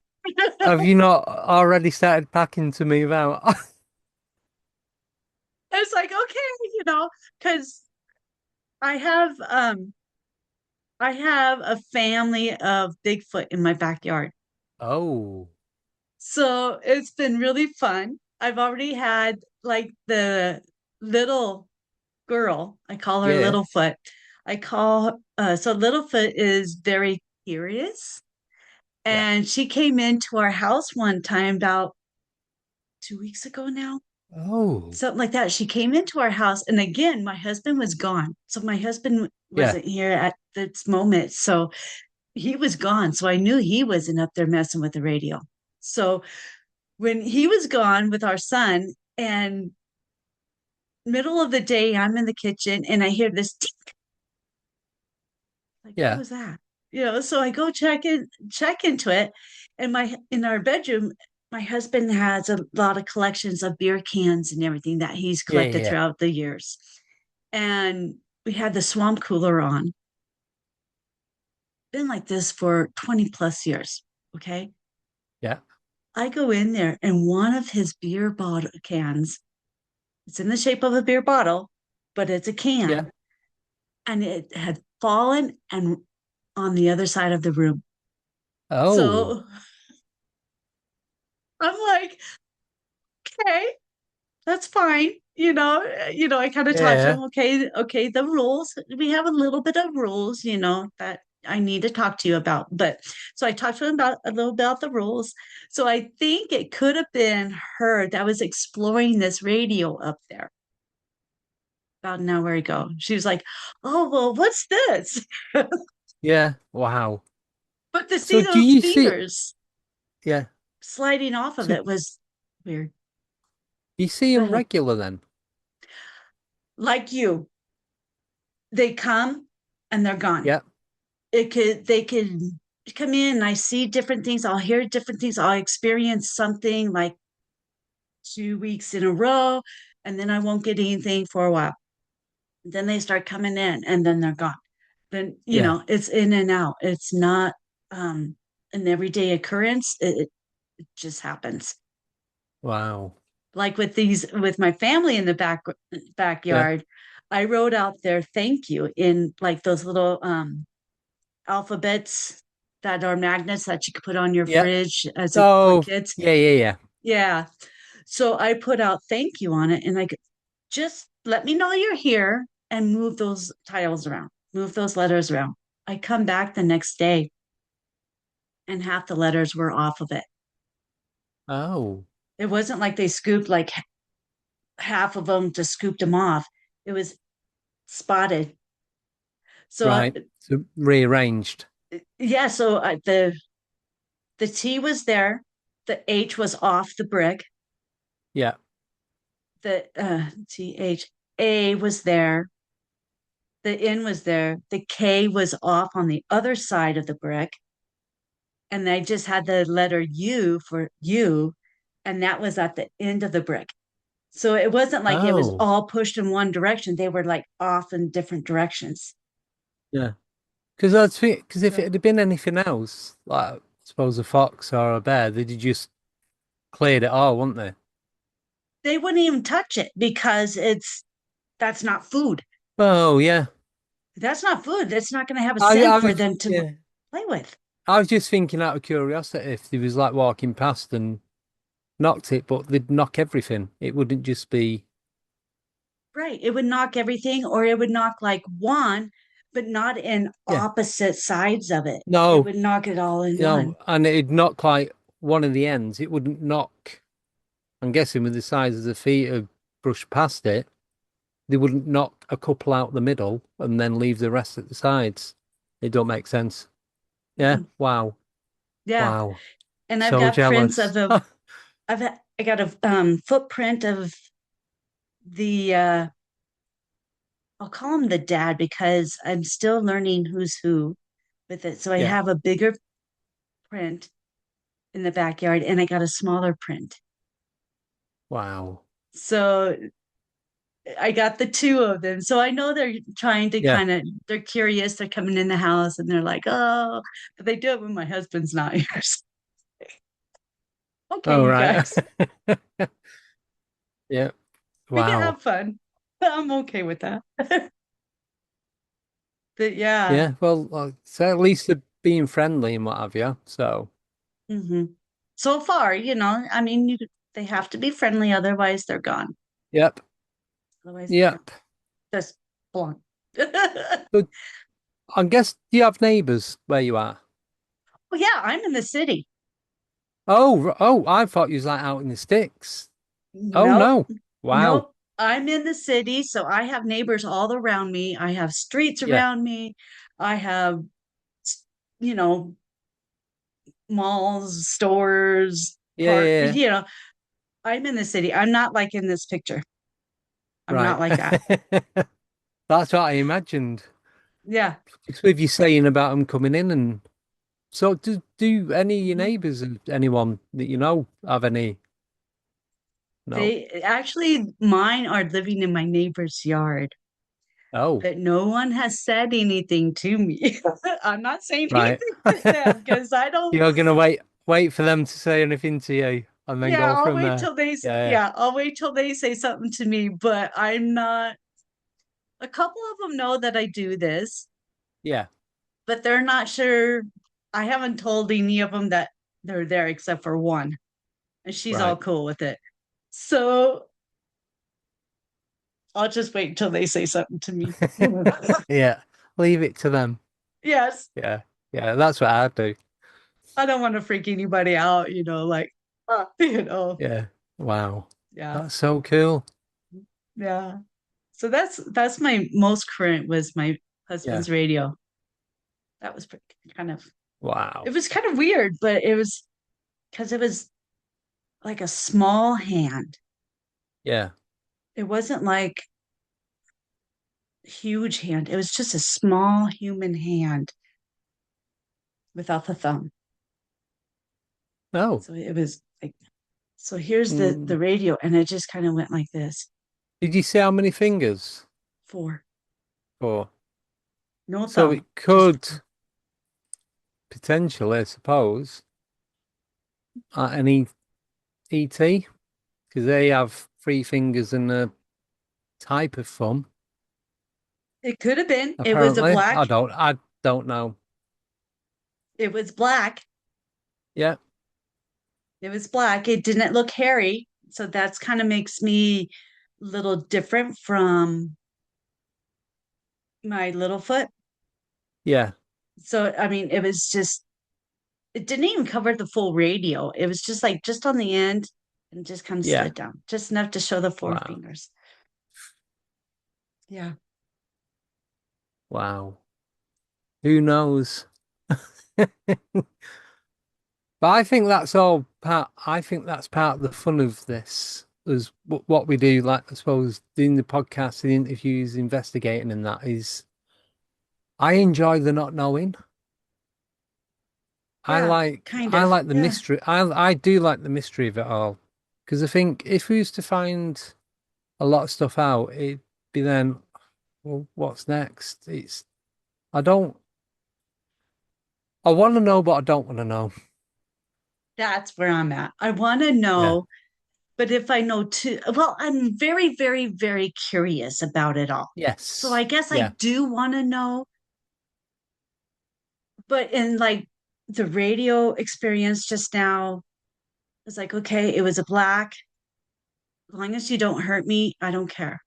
Have you not already started packing to move out? It's like, okay, because I have I have a family of Bigfoot in my backyard. Oh, So it's been really fun. I've already had like the little girl, I call her yeah, Littlefoot. I call so Littlefoot is very curious. yeah. And she came into our house one time about 2 weeks ago now, Oh, something like that. She came into our house, and again, my husband was gone. So my husband yeah, wasn't here at this moment. So he was gone. So I knew he wasn't up there messing with the radio. So when he was gone with our son, and middle of the day, I'm in the kitchen and I hear this tick, like, what yeah, was that? So I go check into it. And my in our bedroom, my husband has a lot of collections of beer cans and everything that he's yeah, collected yeah, throughout the years. And we had the swamp cooler on. Been like this for 20 plus years. Okay. yeah, I go in there and one of his beer bottle cans, it's in the shape of a beer bottle, but it's a yeah. can, and it had fallen and on the other side of the room. Oh, So I'm like, okay, that's fine. I kind of talked to yeah. him. Okay, okay, the rules. We have a little bit of rules, that I need to talk to you about. But so I talked to him about a little bit about the rules. So I think it could have been her that was exploring this radio up there. about an hour ago. She was like, "Oh, well, what's this?" Yeah. Wow. But to see So do those you see, fingers yeah. sliding off of So it was weird. you see Go them ahead. regular then? Like you, they come and they're gone. Yeah. They could come in and I see different things. I'll hear different things. I'll experience something like 2 weeks in a row, and then I won't get anything for a while. Then they start coming in and then they're gone. Then, Yeah. it's in and out. It's not um an everyday occurrence. It just happens. Wow. Like with my family in the Yeah. backyard, I wrote out their thank you in like those little alphabets that are magnets that you could put on your Yeah. fridge for Oh, kids. yeah, yeah, yeah. Yeah. So I put out thank you on it and like just let me know you're here and move those tiles around, move those letters around. I come back the next day and half the letters were off of it. Oh, It wasn't like they scooped like half of them, just scooped them off. It was spotted. So right. So rearranged. yeah, so the T was there, the H was off the brick, Yeah. the TH A was there, the N was there, the K was off on the other side of the brick, and I just had the letter U for U, and that was at the end of the brick. So it wasn't like it was Oh, all pushed in one direction. They were like off in different directions. yeah. Because I think, because if it So had been anything else, like I suppose a fox or a bear, they'd have just cleared it all, wouldn't they? they wouldn't even touch it because that's not food. Oh, yeah. That's not food. That's not going to have a I, scent I for was, them to yeah. play with. I was just thinking out of curiosity if they was like walking past and knocked it, but they'd knock everything. It wouldn't just be, Right. It would knock everything, or it would knock like one, but not in yeah. opposite sides of it. It No, would knock it all in no. one. And it'd knock like one of the ends. It wouldn't knock, I'm guessing with the size of the feet of brushed past it, they wouldn't knock a couple out the middle and then leave the rest at the sides. It don't make sense. Yeah. Mm-mm. Wow. Yeah. Wow. And I've So got prints of jealous. the, I got a footprint of the, I'll call him the dad because I'm still learning who's who with it. So I Yeah. have a bigger print in the backyard and I got a smaller print. Wow. So I got the two of them. So I know they're trying to Yeah. they're curious. They're coming in the house and they're like, oh, but they do it when my husband's not here. Okay, All you right. guys, Yeah. we can Wow. have fun. I'm okay with that. But yeah. Yeah. Well, so at least they're being friendly and what have you. So, Hmm. So far, I mean, they have to be friendly, otherwise they're gone. yep. Otherwise, they're Yep. just blunt. So I guess do you have neighbors where you are? Well, yeah, I'm in the city. Oh, oh, I thought you was like out in the sticks. Oh Nope, no. Wow. nope. I'm in the city, so I have neighbors all around me. I have streets Yeah. around me. I have, you know, malls, stores, Yeah, park. yeah, yeah. I'm in the city. I'm not like in this picture. I'm not Right. like that. That's what I imagined. Yeah. It's with you saying about them coming in and so do any of your Mhm. neighbors and anyone that you know have any? No. They actually, mine are living in my neighbor's yard, Oh, but no one has said anything to me. I'm not saying right. anything to them because I don't. You're gonna wait for them to say anything to you and then Yeah, go from there. Yeah, I'll wait till they say something to me, but I'm not. A couple of them know that I do this, yeah. but they're not sure. I haven't told any of them that they're there except for one, and she's all Right. cool with it. So I'll just wait until they say something to me. Yeah. Leave it to them. Yes, Yeah. Yeah, that's what I do. I don't want to freak anybody out, like, Yeah. Wow. yeah, That's so cool. yeah. So that's my most current was my Yeah. husband's radio. That was pretty, kind of it Wow. was kind of weird, but it was because it was like a small hand. Yeah. It wasn't like huge hand. It was just a small human hand without the thumb. Oh. So it was like, so here's the Mm. radio, and it just kind of went like this. Did you see how many fingers? Four. Or No so thumb, it just could four. potentially, I suppose, an ET because they have three fingers and a type of thumb. It could have been. It was a Apparently, black. I don't know. It was black. Yeah. It was black. It didn't look hairy. So that's kind of makes me a little different from my little foot. Yeah. So I mean, it was just it didn't even cover the full radio. It was just like just on the end and just kind of Yeah. slid down, just enough to show the four Wow. fingers. Yeah. Wow. Who knows? But I think that's all part. I think that's part of the fun of this, is what we do. Like I suppose doing the podcast, the interviews, investigating, and that is. I enjoy the not knowing. Yeah, kind I of. like the Yeah. mystery. I do like the mystery of it all, because I think if we used to find a lot of stuff out, it'd be then, well, what's next? I don't. I want to know, but I don't want to know. That's where I'm at. I want to Yeah. know, but if I know too, well, I'm very, very, very curious about it all. So I Yes. guess I Yeah. do want to know, but in like the radio experience just now, it's like, okay, it was a black. As long as you don't hurt me, I don't care.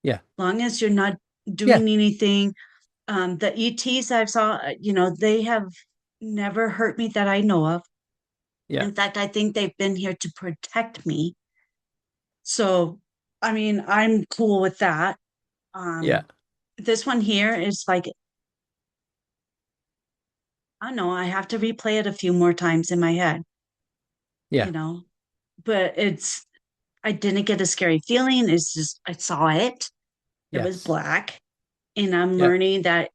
Yeah. As long as you're not Yeah. doing anything. The ETs I've saw, they have never hurt me that I know of. Yeah. In fact, I think they've been here to protect me. So, I mean, I'm cool with that. Yeah. Um, this one here is like, I don't know, I have to replay it a few more times in my head, Yeah. you know, but I didn't get a scary feeling. It's just, I saw it. It was Yes. black. And I'm Yeah. learning that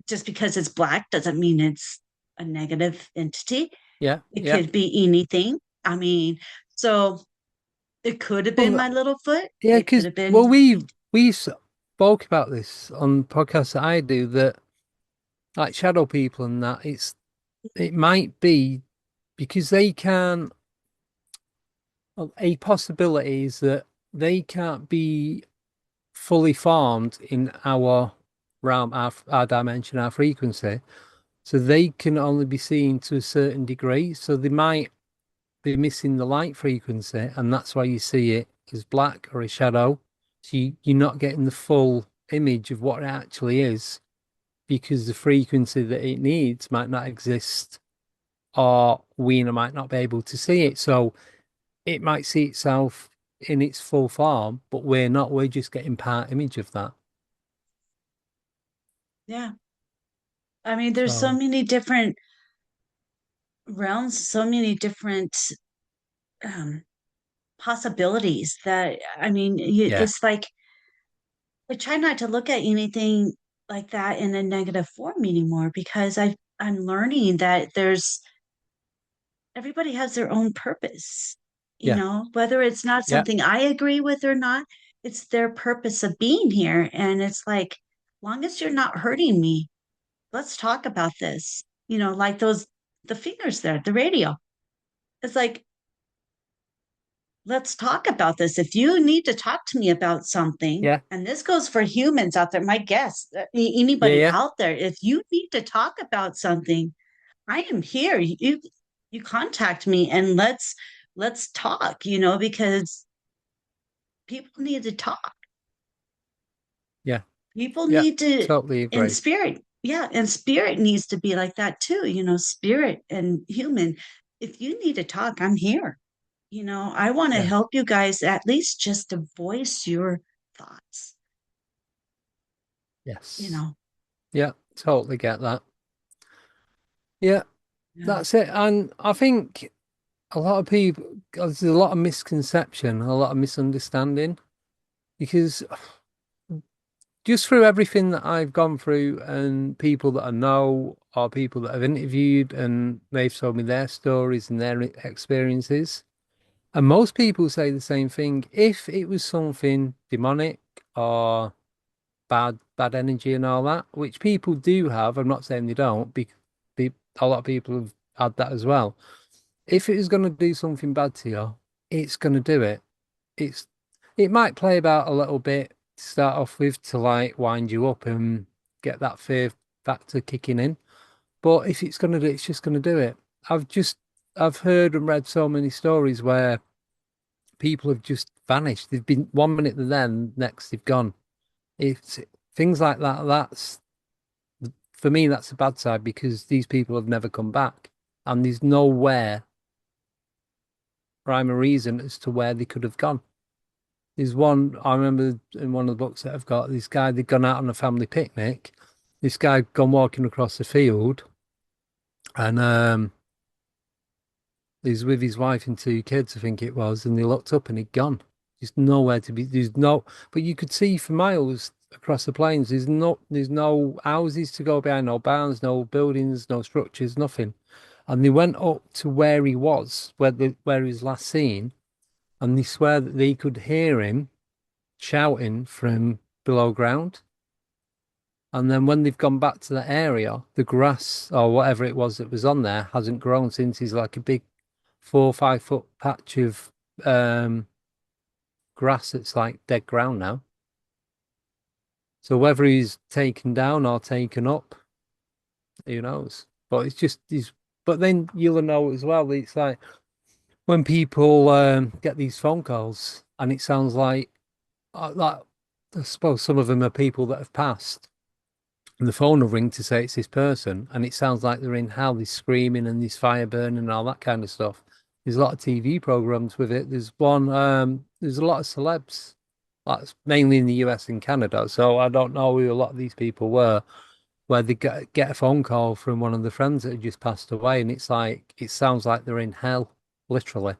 just because it's black doesn't mean it's a negative entity. Yeah. It Yeah. could be anything. I mean, so it could have been Well, my little foot. yeah, It could because have been well, we spoke about this on podcasts that I do, that like shadow people and that it might be because they can. Well, a possibility is that they can't be fully formed in our realm, our dimension, our frequency. So they can only be seen to a certain degree. So they might be missing the light frequency, and that's why you see it as black or a shadow. So you're not getting the full image of what it actually is, because the frequency that it needs might not exist, or we might not be able to see it. So it might see itself in its full form, but we're not. We're just getting part image of that. yeah. I mean, there's so So many different realms, so many different um, possibilities that I mean, yeah, it's like I try not to look at anything like that in a negative form anymore because I'm learning that there's everybody has their own purpose, yeah, whether it's not yeah, something I agree with or not, it's their purpose of being here. And it's like, long as you're not hurting me, let's talk about this. Like the fingers there, the radio. It's like, let's talk about this. If you need to talk to me about something, yeah, and this goes for humans out there, my guests, yeah, anybody yeah, out there, if you need to talk about something, I am here. You contact me and let's talk, because people need to talk. yeah, People yeah. need to Totally in agree. spirit. Yeah, and spirit needs to be like that too, spirit and human. If you need to talk, I'm here. I want to Yeah, help you guys at least just to voice your thoughts. you Yes. know. Yeah, totally get that. Yeah, Yeah. that's it. And I think a lot of people, there's a lot of misconception, a lot of misunderstanding because just through everything that I've gone through and people that I know or people that I've interviewed and they've told me their stories and their experiences. And most people say the same thing. If it was something demonic or bad energy and all that, which people do have, I'm not saying they don't, be, a lot of people have had that as well. If it is going to do something bad to you, it's going to do it. It's it might play about a little bit to start off with to like wind you up and get that fear factor kicking in. But if it's going to do it, it's just going to do it. I've heard and read so many stories where people have just vanished. They've been 1 minute they're there, and next they've gone. It's things like that. That's for me, that's a bad side because these people have never come back, and there's nowhere rhyme or reason as to where they could have gone. There's one I remember in one of the books that I've got. This guy they'd gone out on a family picnic. This guy had gone walking across the field, and he's with his wife and two kids, I think it was, and they looked up and he'd gone. There's nowhere to be. There's no, but you could see for miles across the plains. There's no houses to go behind, no barns, no buildings, no structures, nothing. And they went up to where he was, where he was last seen, and they swear that they could hear him shouting from below ground. And then when they've gone back to that area, the grass or whatever it was that was on there hasn't grown since he's like a big 4 or 5 foot patch of um, grass that's like dead ground now. So whether he's taken down or taken up, who knows? But it's just these. But then you'll know as well. It's like when people get these phone calls, and it sounds like I suppose some of them are people that have passed. And the phone will ring to say it's this person, and it sounds like they're in hell. There's screaming and there's fire burning and all that kind of stuff. There's a lot of TV programs with it. There's a lot of celebs, that's mainly in the US and Canada. So I don't know who a lot of these people were, where they get a phone call from one of the friends that had just passed away, and it's like, it sounds like they're in hell, literally.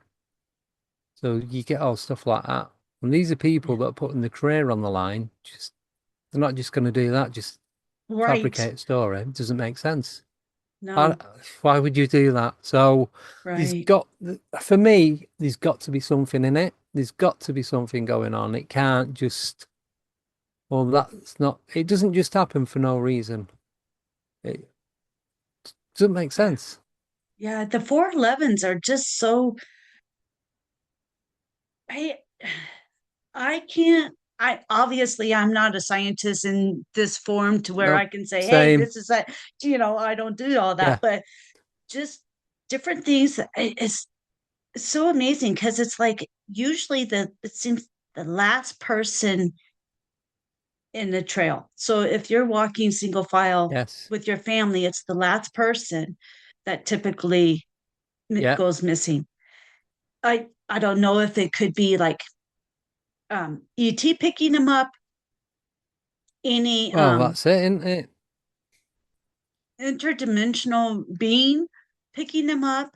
So you get all stuff like that. And these are people that are putting their career on the line. Just, they're not just going to do that, just Right. fabricate a story. It doesn't make sense. I, No. why would you do that? So Right. for me, there's got to be something in it. There's got to be something going on. It can't just, well, that's not, it doesn't just happen for no reason. It doesn't make Yeah. sense. Yeah. The 411s are just so I I can't I obviously I'm not a scientist in this form to where I Nope. can say, hey, Same. this is a I don't do all that, Yeah. but just different things is so amazing because it's like usually it seems the last person in the trail. So if you're walking single file Yes. with your family, it's the last person that typically Yeah. goes missing. I don't know if it could be like ET picking them up, any Well, that's it, isn't it? interdimensional being picking them up,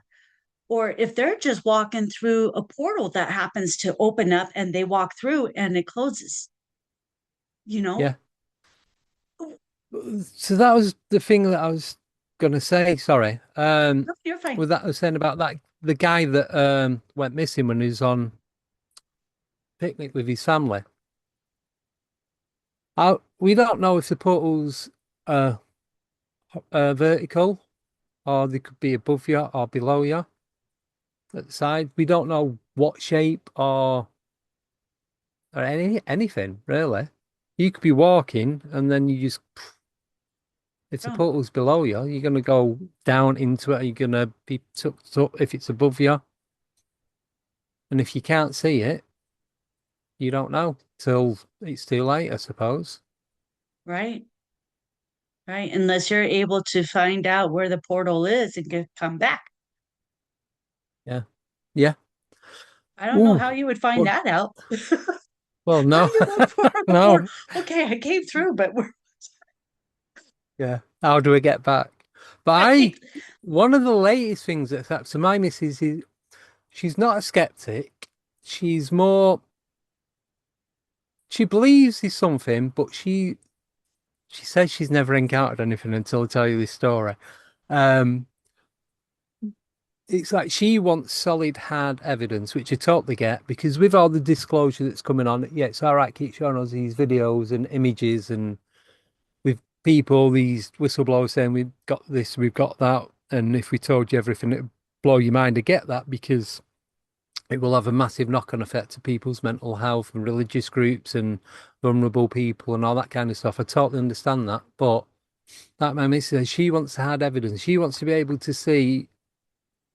or if they're just walking through a portal that happens to open up and they walk through and it closes, you know? Yeah. So that was the thing that I was gonna say. Sorry. No, you're fine. With that I was saying about that the guy that went missing when he was on picnic with his family. We don't know if the portals are vertical or they could be above you or below you at the side. We don't know what shape or anything really. You could be walking and then you just if the Oh, portal's below you, you're gonna go down into it. You're gonna be tucked up if it's above you, and if you can't see it, you don't know till it's too late, I suppose. right. Right. Unless you're able to find out where the portal is and come back. Yeah, yeah. I don't know Ooh, how you would find well, that out. well, How no, do you look for the portal? no. Okay, I came through, but where? Yeah. How do we get back? But one of the latest things that's happened to my missus is she's not a skeptic. She's more, she believes there's something, but she says she's never encountered anything until I tell you this story. Um, it's like she wants solid, hard evidence, which I totally get because with all the disclosure that's coming on, yeah, it's all right, keep showing us these videos and images and with people, these whistleblowers saying we've got this, we've got that, and if we told you everything, it'd blow your mind to get that because it will have a massive knock-on effect to people's mental health and religious groups and vulnerable people and all that kind of stuff. I totally understand that, but like my missus says, she wants to have evidence. She wants to be able to see,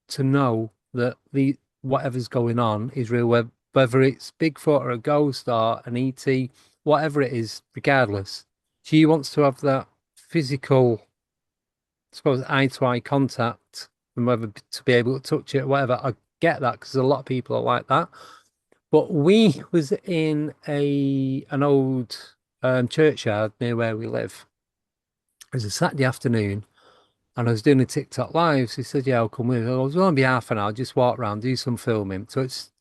to know that the whatever's going on is real, whether it's Bigfoot or a ghost or an ET, whatever it is, regardless. She wants to have that physical, I suppose, eye to eye contact and whether to be able to touch it, whatever. I get that because a lot of people are like that. But we was in an old churchyard near where we live. It was a Saturday afternoon, and I was doing a TikTok live. So he said, "Yeah, I'll come with." I was only be half an hour, just walk around, do some filming. So it's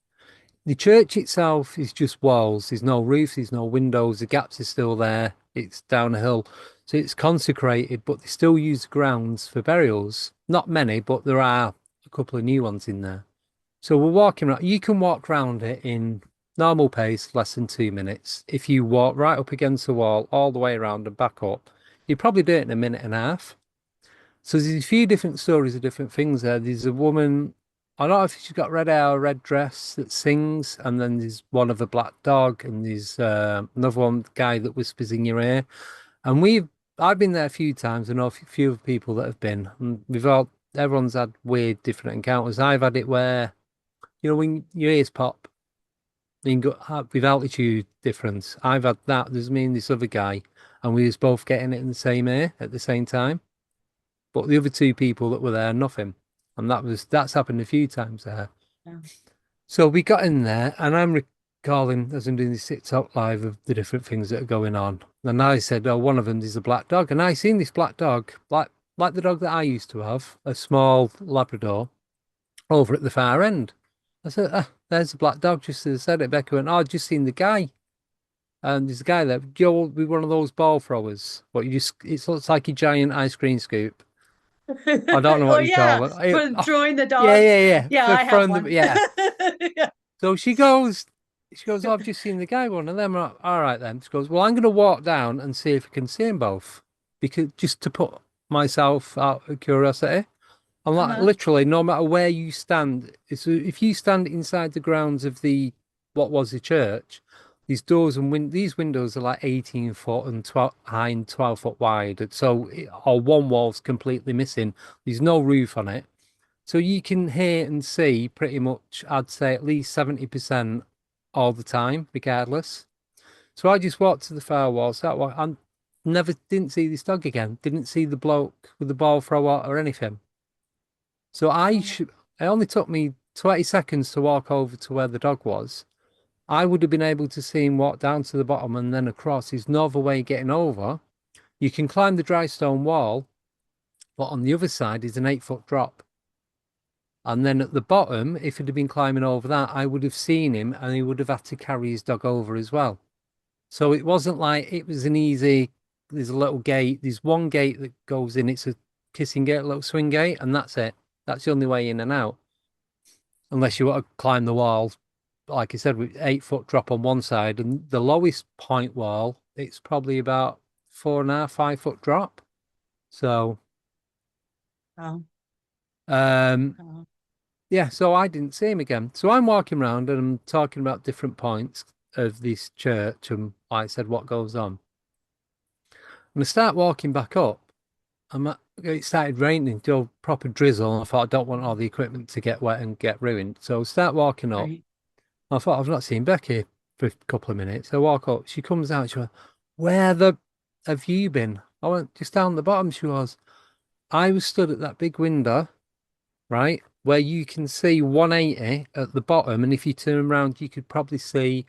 the church itself is just walls. There's no roof, there's no windows. The gaps are still there. It's down a hill, so it's consecrated, but they still use the grounds for burials. Not many, but there are a couple of new ones in there. So we're walking around. You can walk around it in normal pace, less than 2 minutes. If you walk right up against the wall, all the way around and back up, you probably do it in a minute and a half. So there's a few different stories of different things there. There's a woman, I don't know if she's got red hair or red dress that sings, and then there's one of a black dog, and there's another one guy that whispers in your ear. And I've been there a few times. I know a few of people that have been, and everyone's had weird, different encounters. I've had it where, when your ears pop, you can go with altitude difference. I've had that. There's me and this other guy, and we was both getting it in the same ear at the same time. But the other two people that were there, nothing. And that's happened a few times there. Yeah. So we got in there and I'm recalling as I'm doing this TikTok live of the different things that are going on. And I said, oh, one of them is a black dog. And I seen this black dog, like the dog that I used to have, a small Labrador, over at the far end. I said, ah, there's a black dog, just as I said it. Becca went, oh, I've just seen the guy. And there's a guy there, Joe, with one of those ball throwers. What you just, it looks like a giant ice cream scoop. I don't know Oh what you yeah, call it. for throwing the Yeah, dogs. yeah, yeah. Yeah, For I have from the one. yeah. Yeah. So she goes, oh, I've just seen the guy one, and then we're like, all right then. She goes, well, I'm going to walk down and see if I can see them both, because just to put myself out of curiosity. I'm like, Uh-huh. literally, no matter where you stand, if you stand inside the grounds of what was the church, these doors and these windows are like 18 foot and 12 high and 12 foot wide. And so, or one wall's completely missing. There's no roof on it. So you can hear and see pretty much, I'd say at least 70% all the time, regardless. So I just walked to the far wall, sat and never didn't see this dog again. Didn't see the bloke with the ball thrower or anything. So Oh, it only took me 20 seconds to walk over to where the dog was. I would have been able to see him walk down to the bottom and then across. There's no other way getting over. You can climb the dry stone wall, but on the other side is an 8 foot drop. And then at the bottom, if he'd have been climbing over that, I would have seen him and he would have had to carry his dog over as well. So it wasn't like it was an easy, there's a little gate, there's one gate that goes in, it's a kissing gate, a little swing gate, and that's it. That's the only way in and out. Unless you want to climb the wall, like I said, with 8 foot drop on one side, and the lowest point wall, it's probably about 4.5, 5 foot drop. So, oh, um, oh. yeah, so I didn't see him again. So I'm walking around and I'm talking about different points of this church and like I said, what goes on. And I start walking back up. It started raining, do proper drizzle, and I thought I don't want all the equipment to get wet and get ruined. So I start walking up. Right. I thought I've not seen Becky for a couple of minutes. I walk up, she comes out, she goes, where the have you been? I went just down the bottom. She was, I was stood at that big window, right, where you can see 180 at the bottom, and if you turn around, you could probably see,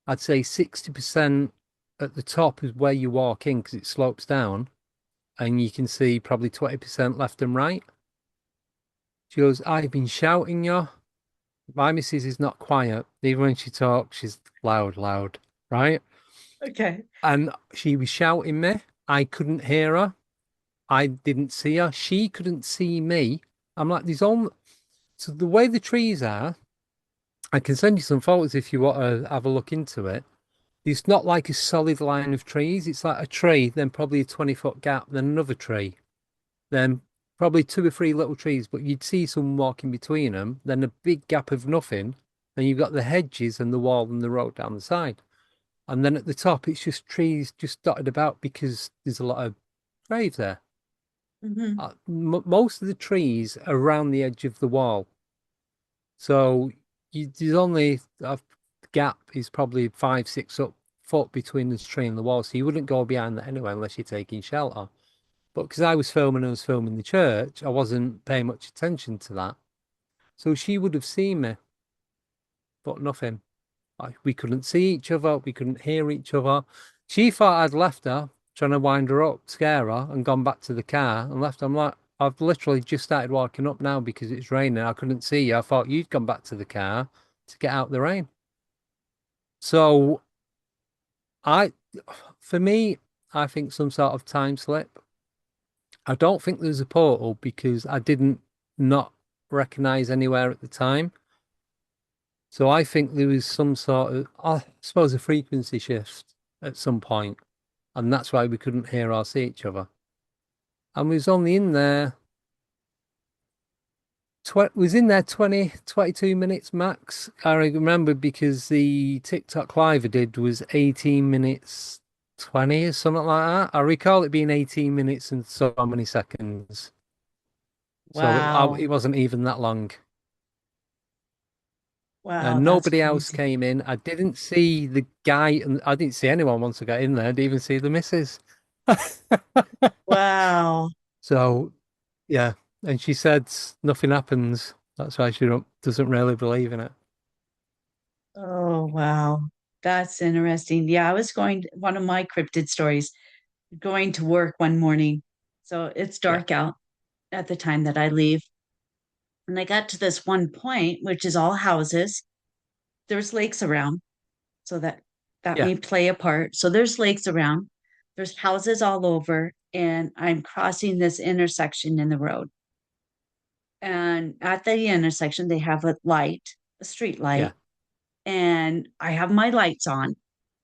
I'd say 60% at the top is where you walk in because it slopes down. and you can see probably 20% left and right. She goes, I've been shouting you. My missus is not quiet. Even when she talks, she's loud, loud, right? Okay. And she was shouting me. I couldn't hear her. I didn't see her. She couldn't see me. I'm like, there's only so the way the trees are, I can send you some photos if you want to have a look into it. It's not like a solid line of trees. It's like a tree, then probably a 20-foot gap, then another tree, then probably two or three little trees, but you'd see someone walking between them, then a big gap of nothing. Then you've got the hedges and the wall and the road down the side. And then at the top, it's just trees just dotted about because there's a lot of graves there. Hmm. Most of the trees are around the edge of the wall. So there's only a gap is probably 5, 6 foot between the tree and the wall. So you wouldn't go behind that anyway unless you're taking shelter. But because I was filming the church, I wasn't paying much attention to that. So she would have seen me, but nothing. We couldn't see each other. We couldn't hear each other. She thought I'd left her, trying to wind her up, scare her, and gone back to the car and left. I'm like, I've literally just started walking up now because it's raining. I couldn't see you. I thought you'd gone back to the car to get out the rain. So I, for me, I think some sort of time slip. I don't think there's a portal because I didn't not recognize anywhere at the time. So I think there was some sort of, I suppose, a frequency shift at some point, and that's why we couldn't hear or see each other. And we was only in there, was in there 20, 22 minutes max. I remember because the TikTok live I did was 18 minutes 20 or something like that. I recall it being 18 minutes and so many seconds. So Wow. it wasn't even that long. Wow, And that's nobody else crazy. came in. I didn't see the guy, and I didn't see anyone once I got in there. I didn't even see the missus. Wow. So, yeah. And she said nothing happens. That's why she doesn't really believe in it. Oh, wow. That's interesting. Yeah, I was one of my cryptid stories, going to work one morning. So it's Yeah, dark out at the time that I leave. And I got to this one point, which is all houses. There's lakes around, so that yeah, may play a part. So there's lakes around, there's houses all over, and I'm crossing this intersection in the road. And at the intersection, they have a light, a street yeah, light, and I have my lights on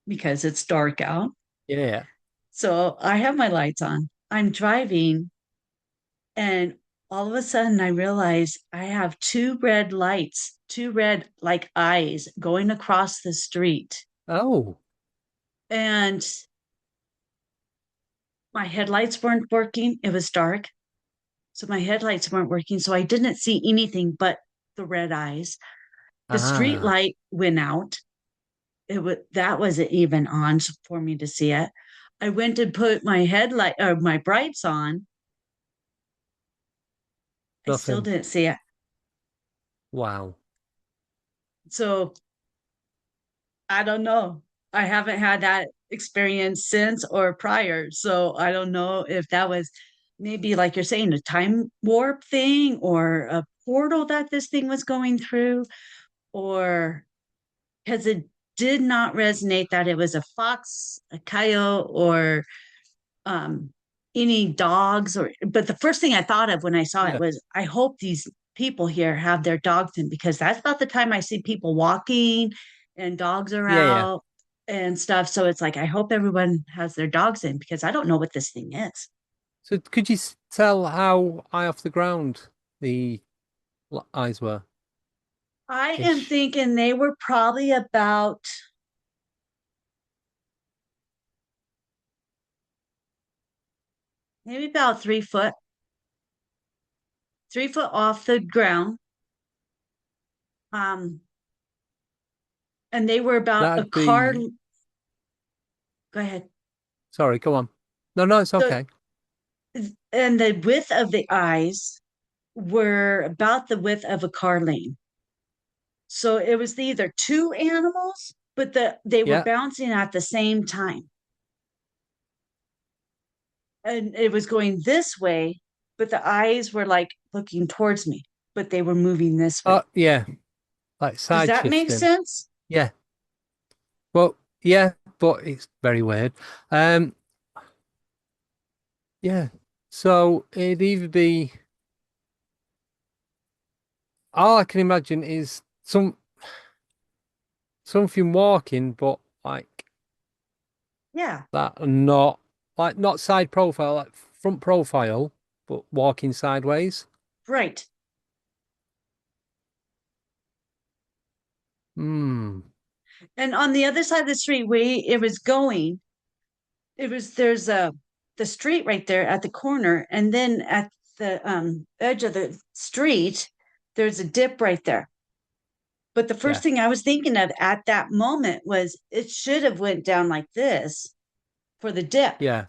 because it's dark out. yeah. So I have my lights on. I'm driving, and all of a sudden I realize I have two red lights, two red like eyes going across the street. Oh, And my headlights weren't working. It was dark. So my headlights weren't working. So I didn't see anything but the red eyes. The street ah, light went out. That wasn't even on for me to see it. I went to put my headlight or my brights on. I still nothing. didn't see it. Wow. So I don't know. I haven't had that experience since or prior. So I don't know if that was maybe like you're saying, a time warp thing or a portal that this thing was going through, or because it did not resonate that it was a fox, a coyote, or um, any dogs. Or but the first thing I thought of when I saw it Yeah, was, I hope these people here have their dogs in, because that's about the time I see people walking and dogs are yeah, yeah. out and stuff. So it's like I hope everyone has their dogs in because I don't know what this thing is. So could you tell how high off the ground the eyes were I am ish? thinking they were probably about maybe about 3 foot, 3 foot off the ground. Um, and they were about a That'd car. be, Go ahead. sorry, go on. No, no, it's So, okay. and the width of the eyes were about the width of a car lane. So it was either two animals, but they were Yeah. bouncing at the same time. and it was going this way, but the eyes were like looking towards me, but they were moving this Oh, way. yeah, like Does side that make shifting. sense? Yeah. Well, yeah, but it's very weird. Um, yeah. So it'd either be all I can imagine is something walking, but like Yeah, that and not like not side profile, like front profile, but walking sideways. right. Hmm. And on the other side of the street where it was going, there's a the street right there at the corner, and then at the edge of the street, there's a dip right there. But the first Yeah. thing I was thinking of at that moment was it should have went down like this for the dip, Yeah.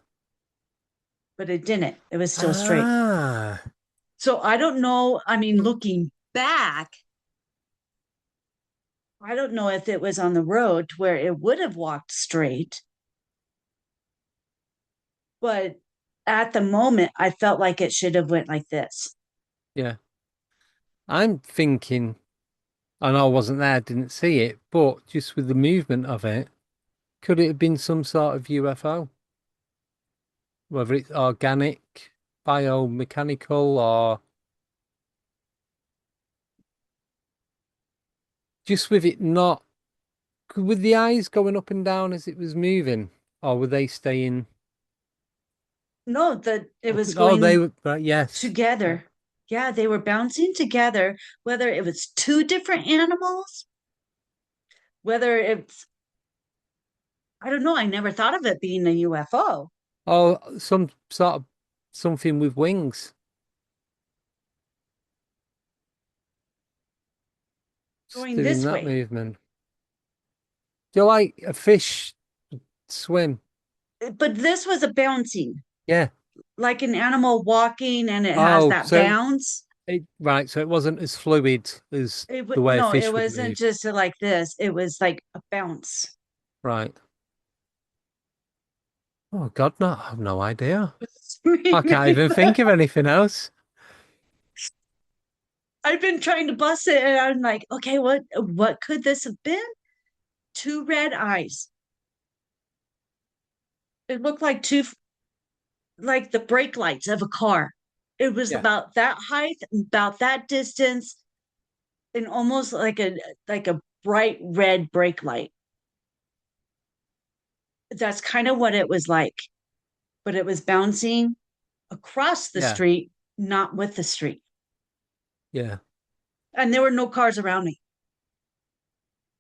but it didn't. It was still straight. Ah. So I don't know. I mean, looking back, I don't know if it was on the road to where it would have walked straight, but at the moment, I felt like it should have went like this. Yeah. I'm thinking, I know I wasn't there, didn't see it, but just with the movement of it, could it have been some sort of UFO? Whether it's organic, biomechanical, or just with it not, with the eyes going up and down as it was moving, or were they staying No, that it up? was Oh, they going were, right, yes. Yeah. together. Yeah, they were bouncing together, whether it was two different animals, whether it's, I don't know, I never thought of it being a UFO Or some sort of something with wings, just going doing this that way. movement. Do you like a fish swim? But this was a bouncing, Yeah. like an animal walking and it has Oh, that so bounce. right, so it wasn't as fluid as It the would way a no, it fish would wasn't move. just like this. It was like a bounce. Right. Oh God, no, I have no idea. I can't even think of anything else. I've been trying to bust it and I'm like, okay, what could this have been? Two red eyes. It looked like two like the brake lights of a car. It was Yeah. about that height, about that distance, and almost like a bright red brake light. That's kind of what it was like, but it was bouncing across the Yeah. street, not with the street. Yeah. And there were no cars around me.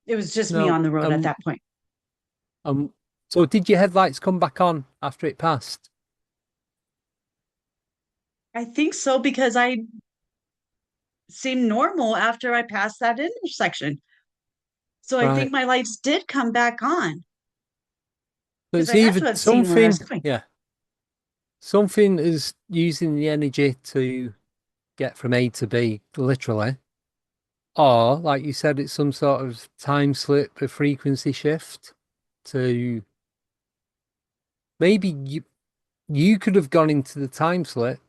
It was just me No. on the road at that point. Um. So did your headlights come back on after it passed? I think so because I seemed normal after I passed that intersection. So I think Right. my lights did come back on So because it's I had either to have seen where I was something, going. yeah, something is using the energy to get from A to B, literally, or like you said, it's some sort of time slip, a frequency shift to maybe you could have gone into the time slip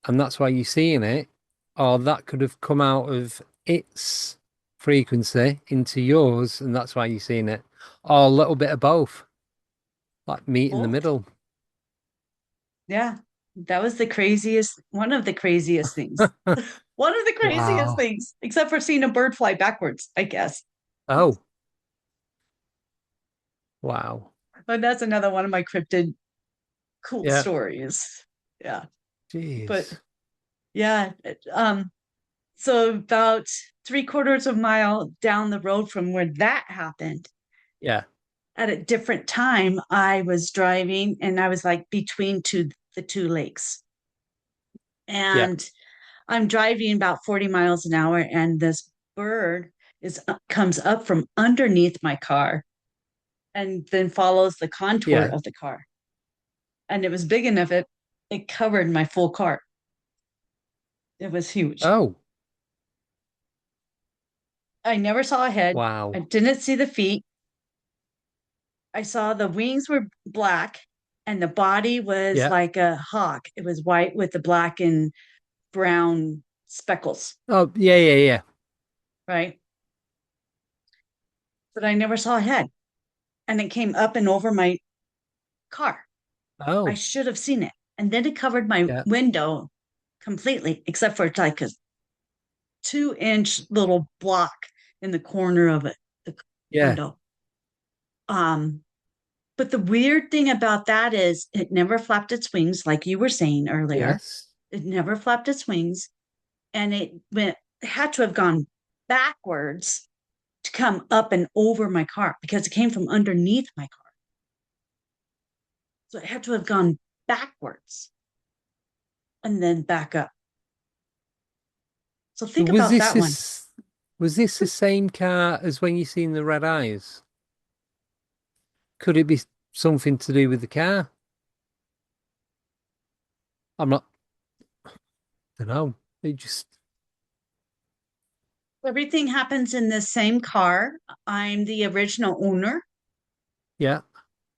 and that's why you're seeing it, or that could have come out of its frequency into yours and that's why you're seeing it, or a little bit of both, like meet in the Both. middle. Yeah. That was the craziest, one of the craziest things. One of the craziest Wow. things, except for seeing a bird fly backwards, I guess. Oh, wow. But that's another one of my cryptid cool Yeah. stories. Yeah. But Jeez. yeah, so about 3/4 of a mile down the road from where that happened, Yeah. at a different time, I was driving and I was like between the two lakes. Yeah. And I'm driving about 40 miles an hour, and this bird is comes up from underneath my car and then follows the contour Yeah. of the car. And it was big enough it covered my full car. It was huge. Oh, I never saw a head. I wow. didn't see the feet. I saw the wings were black and the body was Yeah. like a hawk. It was white with the black and brown speckles, Oh, yeah, yeah, yeah. right? But I never saw a head. And it came up and over my car. I Oh, should have seen it. And then it covered my yeah, window completely, except for like a 2-inch little block in the corner of it, the yeah, window. Um, but the weird thing about that is it never flapped its wings, like you were saying earlier. yes. It never flapped its wings, and it had to have gone backwards to come up and over my car because it came from underneath my car. So it had to have gone backwards and then back up. So So think about that one. was this the same car as when you seen the red eyes? Could it be something to do with the car? I'm not, I don't know. It just, Everything happens in the same car. I'm the original owner. yeah,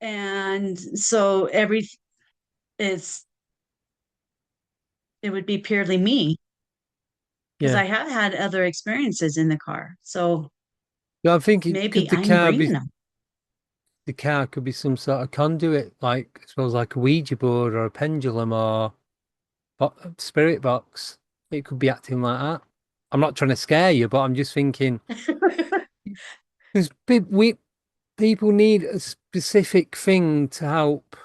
And so it's, it would be purely me because yeah. I have had other experiences in the car. So Yeah, I think it maybe could I'm bringing them. the car could be some sort of conduit, like I suppose like a Ouija board or a pendulum or spirit box. It could be acting like that. I'm not trying to scare you, but I'm just thinking because people need a specific thing to help.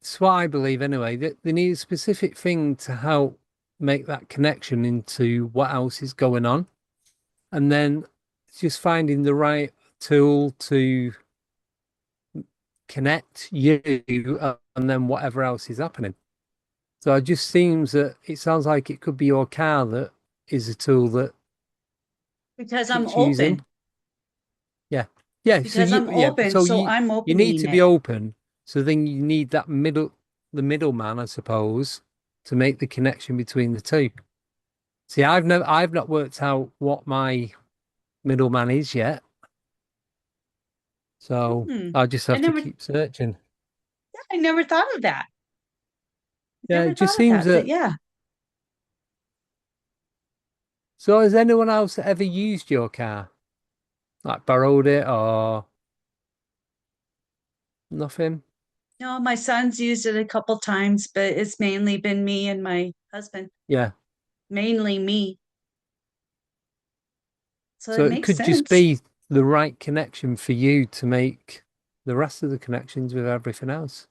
It's what I believe anyway. That they need a specific thing to help make that connection into what else is going on, and then it's just finding the right tool to connect you and then whatever else is happening. So it just seems that it sounds like it could be your car that is a tool that Because I'm it's using. open. Yeah. Yeah. Because I'm Yeah. open. So So I'm you need opening to be it. open. So then you need that the middleman, I suppose, to make the connection between the two. See, I've not worked out what my middleman is yet. So Hmm. I just I have to never, keep searching. I never thought of that. Yeah. Never It just thought of seems that. That, that. yeah. So has anyone else ever used your car? Like borrowed it or nothing? No, my son's used it a couple times, but it's mainly been me and my husband, Yeah. mainly me. So So it it makes could just sense. be the right connection for you to make the rest of the connections with everything else.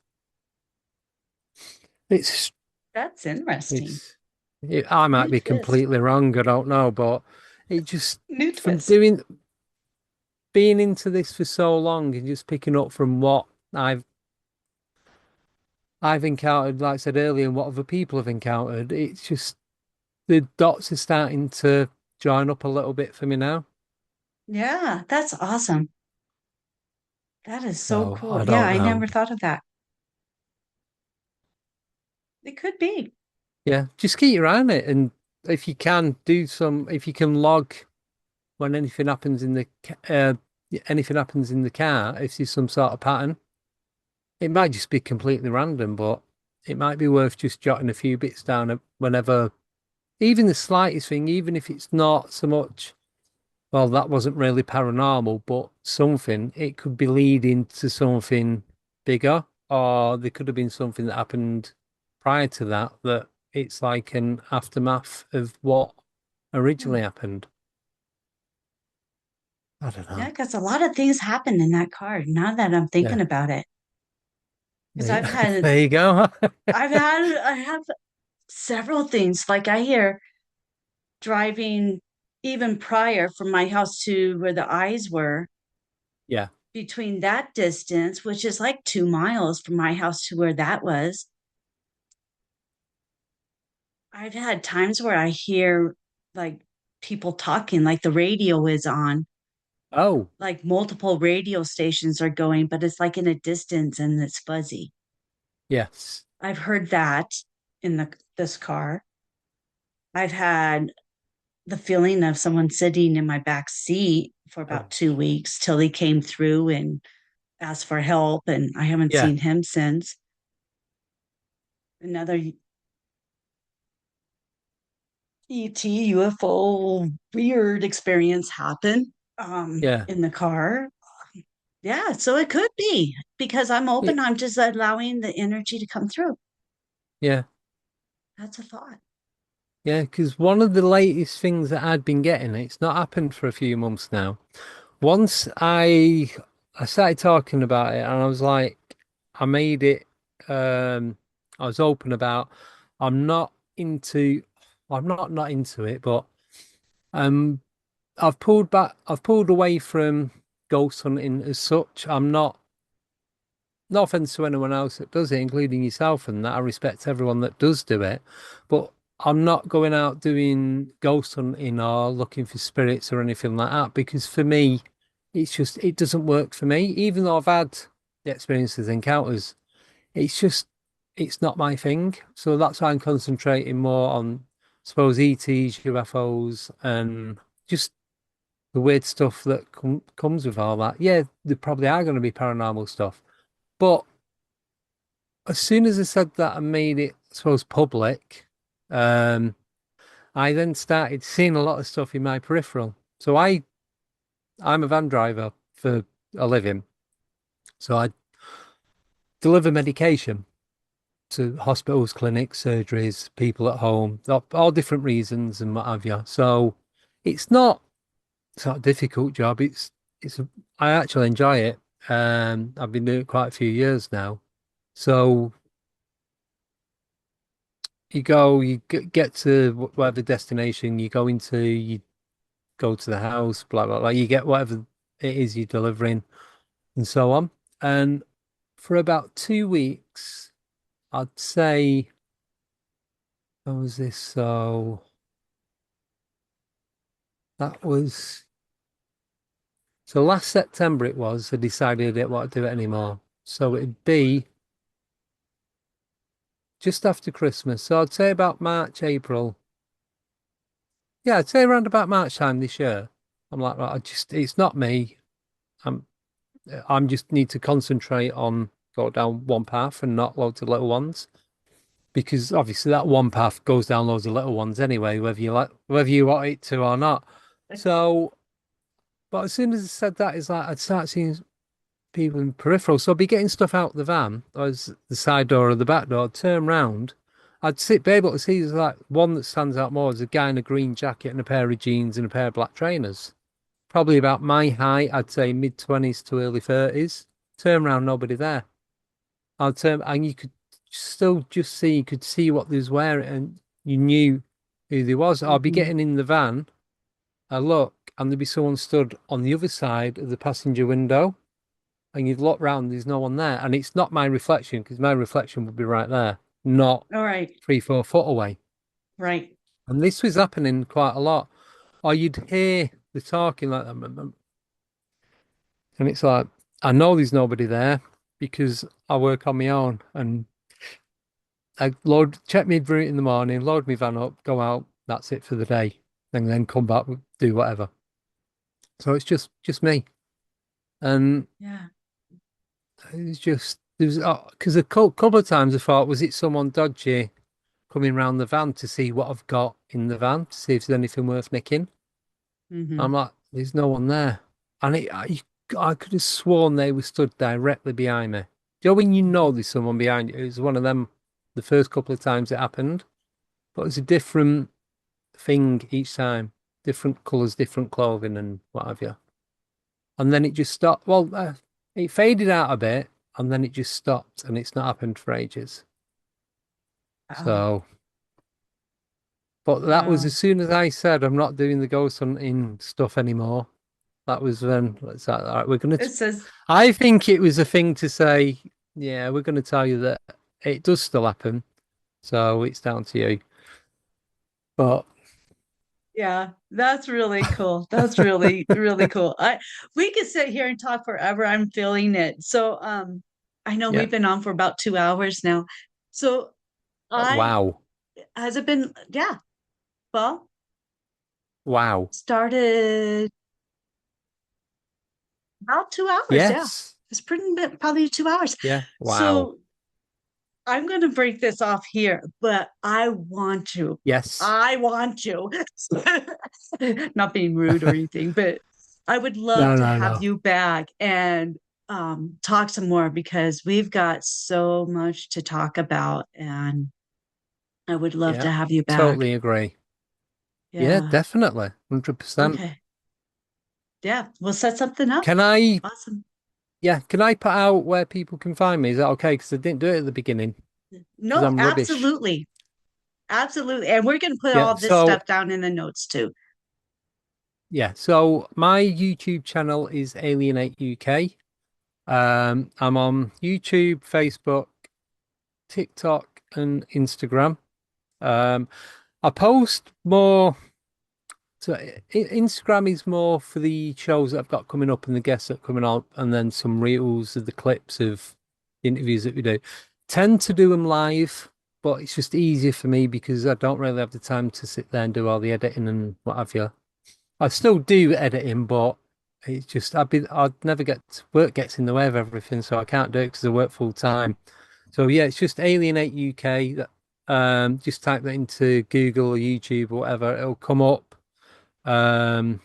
It's That's interesting. it's I might New be twist. completely wrong, I don't know, but it just New from twist. doing being into this for so long and just picking up from what I've encountered, like I said earlier, and what other people have encountered, it's just the dots are starting to join up a little bit for me now. Yeah, that's awesome. That is so So cool. I Yeah, don't I know. never thought of that. It could be. Yeah, just keep your eye on it, and if you can if you can log when anything happens in anything happens in the car, if there's some sort of pattern, it might just be completely random, but it might be worth just jotting a few bits down whenever, even the slightest thing, even if it's not so much. Well, that wasn't really paranormal, but something, it could be leading to something bigger, or there could have been something that happened prior to that, that it's like an aftermath of what Hmm. originally happened. I don't Yeah, know. because a lot of things happen in that car now that I'm thinking Yeah. about it. Because There, there you go. I have several things. Like I hear driving even prior from my house to where the eyes were, Yeah. between that distance, which is like 2 miles from my house to where that was, I've had times where I hear like people talking, like the radio is on, Oh, like multiple radio stations are going, but it's like in a distance and it's fuzzy. yes. I've heard that in this car. I've had the feeling of someone sitting in my back seat for Oh, about 2 weeks till he came through and asked for help, and I haven't Yeah, seen him since. Another ET UFO weird experience happened yeah, in the car. Yeah, so it could be because I'm yeah, open. I'm just allowing the energy to come through. yeah, That's a thought. yeah. Because one of the latest things that I'd been getting, it's not happened for a few months now. Once I started talking about it, and I was like, I made it. I was open about. I'm not into. I'm not into it, but um, I've pulled back. I've pulled away from ghost hunting as such. I'm not. No offense to anyone else that does it, including yourself, and that I respect everyone that does do it. But I'm not going out doing ghost hunting or looking for spirits or anything like that because for me, it doesn't work for me. Even though I've had the experiences, encounters, it's just it's not my thing. So that's why I'm concentrating more on, I suppose, ETs, UFOs, and just the weird stuff that comes with all that. Yeah, there probably are going to be paranormal stuff, but as soon as I said that and made it, I suppose, public, um, I then started seeing a lot of stuff in my peripheral. So I'm a van driver for a living. So I deliver medication to hospitals, clinics, surgeries, people at home, all different reasons and what have you. So it's not a difficult job. I actually enjoy it. I've been doing it quite a few years now. So you get to whatever destination you go into, you go to the house, blah, blah, blah. You get whatever it is you're delivering and so on. And for about 2 weeks, I'd say, when was this? So that was, so last September it was, I decided I didn't want to do it anymore. So it'd be just after Christmas. So I'd say about March, April. Yeah, I'd say around about March time this year. I'm like, right, it's not me. I'm I'm just need to concentrate on go down one path and not loads of little ones because obviously that one path goes down loads of little ones anyway, whether you want it to or not. So, but as soon as I said that, it's like I'd start seeing people in peripheral. So I'd be getting stuff out the van, or the side door or the back door, I'd turn round. Be able to see there's like one that stands out more is a guy in a green jacket and a pair of jeans and a pair of black trainers. Probably about my height, I'd say mid 20s to early 30s. Turn around, nobody there. I'd turn, and you could still just see, you could see what they was wearing, and you knew who they was. I'd be Hmm. getting in the van, I look, and there'd be someone stood on the other side of the passenger window, and you'd look round, there's no one there. And it's not my reflection, because my reflection would be right there, not All right. 3, 4 foot away. Right. And this was happening quite a lot. Or you'd hear the talking like that. And it's like, I know there's nobody there because I work on my own and check my route in the morning, load my van up, go out. That's it for the day. And then come back, do whatever. So it's just me. And Yeah. it's just, there's, because a couple of times I thought, was it someone dodgy coming round the van to see what I've got in the van to see if there's anything worth nicking? I'm Hmm. like, there's no one there. And I could have sworn they were stood directly behind me. You know, when you know there's someone behind you, it was one of them the first couple of times it happened, but it's a different thing each time, different colours, different clothing, and what have you. And then it just stopped. Well, it faded out a bit, and then it just stopped, and it's not happened for ages. Wow. So, but that was Wow. as soon as I said I'm not doing the ghost hunting stuff anymore. That was when it's like, all right, It says, I think it was a thing to say, yeah, we're going to tell you that it does still happen. So it's down to you. But yeah, that's really cool. That's really, really cool. We could sit here and talk forever. I'm feeling it. So, I know yeah, we've been on for about 2 hours now. So I wow. has it been, yeah, well, Wow. started about 2 hours. Yeah. Yes. It's pretty probably 2 hours. Yeah. Wow. So I'm going to break this off here, but I want to. Yes. I want to. Not being rude or anything, but I would love No, to no, have no. you back and talk some more because we've got so much to talk about, and I would love Yeah. to have you back. Totally agree. Yeah, Yeah. definitely. 100%. Okay. Yeah. We'll set something up. Can I, Awesome. yeah, can I put out where people can find me? Is that okay? Because I didn't do it at the beginning because No, I'm rubbish. absolutely. Absolutely. And we're going to put Yeah. all this So, stuff down in the notes too. yeah. So my YouTube channel is Alien8 UK. I'm on YouTube, Facebook, TikTok, and Instagram. Um, I post more. So Instagram is more for the shows that I've got coming up and the guests that are coming up, and then some reels of the clips of interviews that we do. Tend to do them live, but it's just easier for me because I don't really have the time to sit there and do all the editing and what have you. I still do editing, but it's just I'd never get work gets in the way of everything, so I can't do it because I work full time. So yeah, it's just Alien8 UK. Just type that into Google or YouTube or whatever, it'll come up. Um,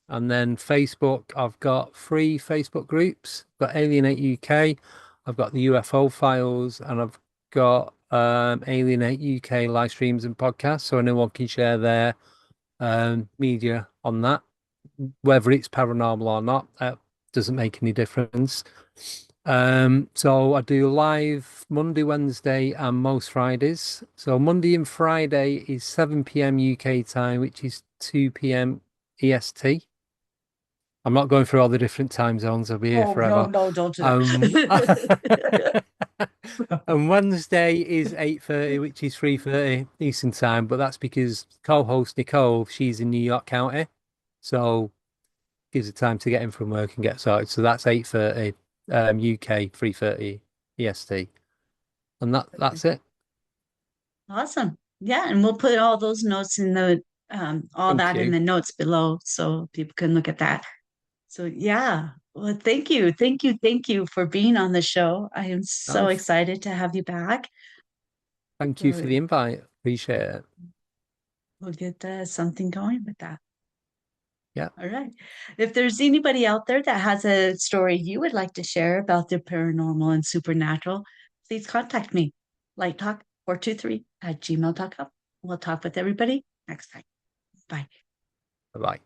and then Facebook, I've got three Facebook groups. I've got Alien8 UK, I've got the UFO files, and I've got Alien8 UK live streams and podcasts, so anyone can share their media on that, whether it's paranormal or not, doesn't make any difference. So I do live Monday, Wednesday, and most Fridays. So Monday and Friday is 7 p.m. UK time, which is 2 p.m. EST. I'm not going through all the different time zones. I'll be here Oh, no, forever. no, don't do Um, that. and Wednesday is 8:30, which is 3:30 Eastern time, but that's because co-host Nicole, she's in New York County, so gives her time to get in from work and get started. So that's 8:30 UK, 3:30 EST, and that's it. Awesome. Yeah, and we'll put all those notes in the all Thank that in you. the notes below so people can look at that. So yeah. Well, thank you. Thank you. Thank you for being on the show. I am so Oh, excited to have you back. thank you for So the invite. Appreciate it. we'll get something going with that. Yeah. All right. If there's anybody out there that has a story you would like to share about the paranormal and supernatural, please contact me. Lightalk423 at gmail.com. We'll talk with everybody next time. Bye. Bye bye.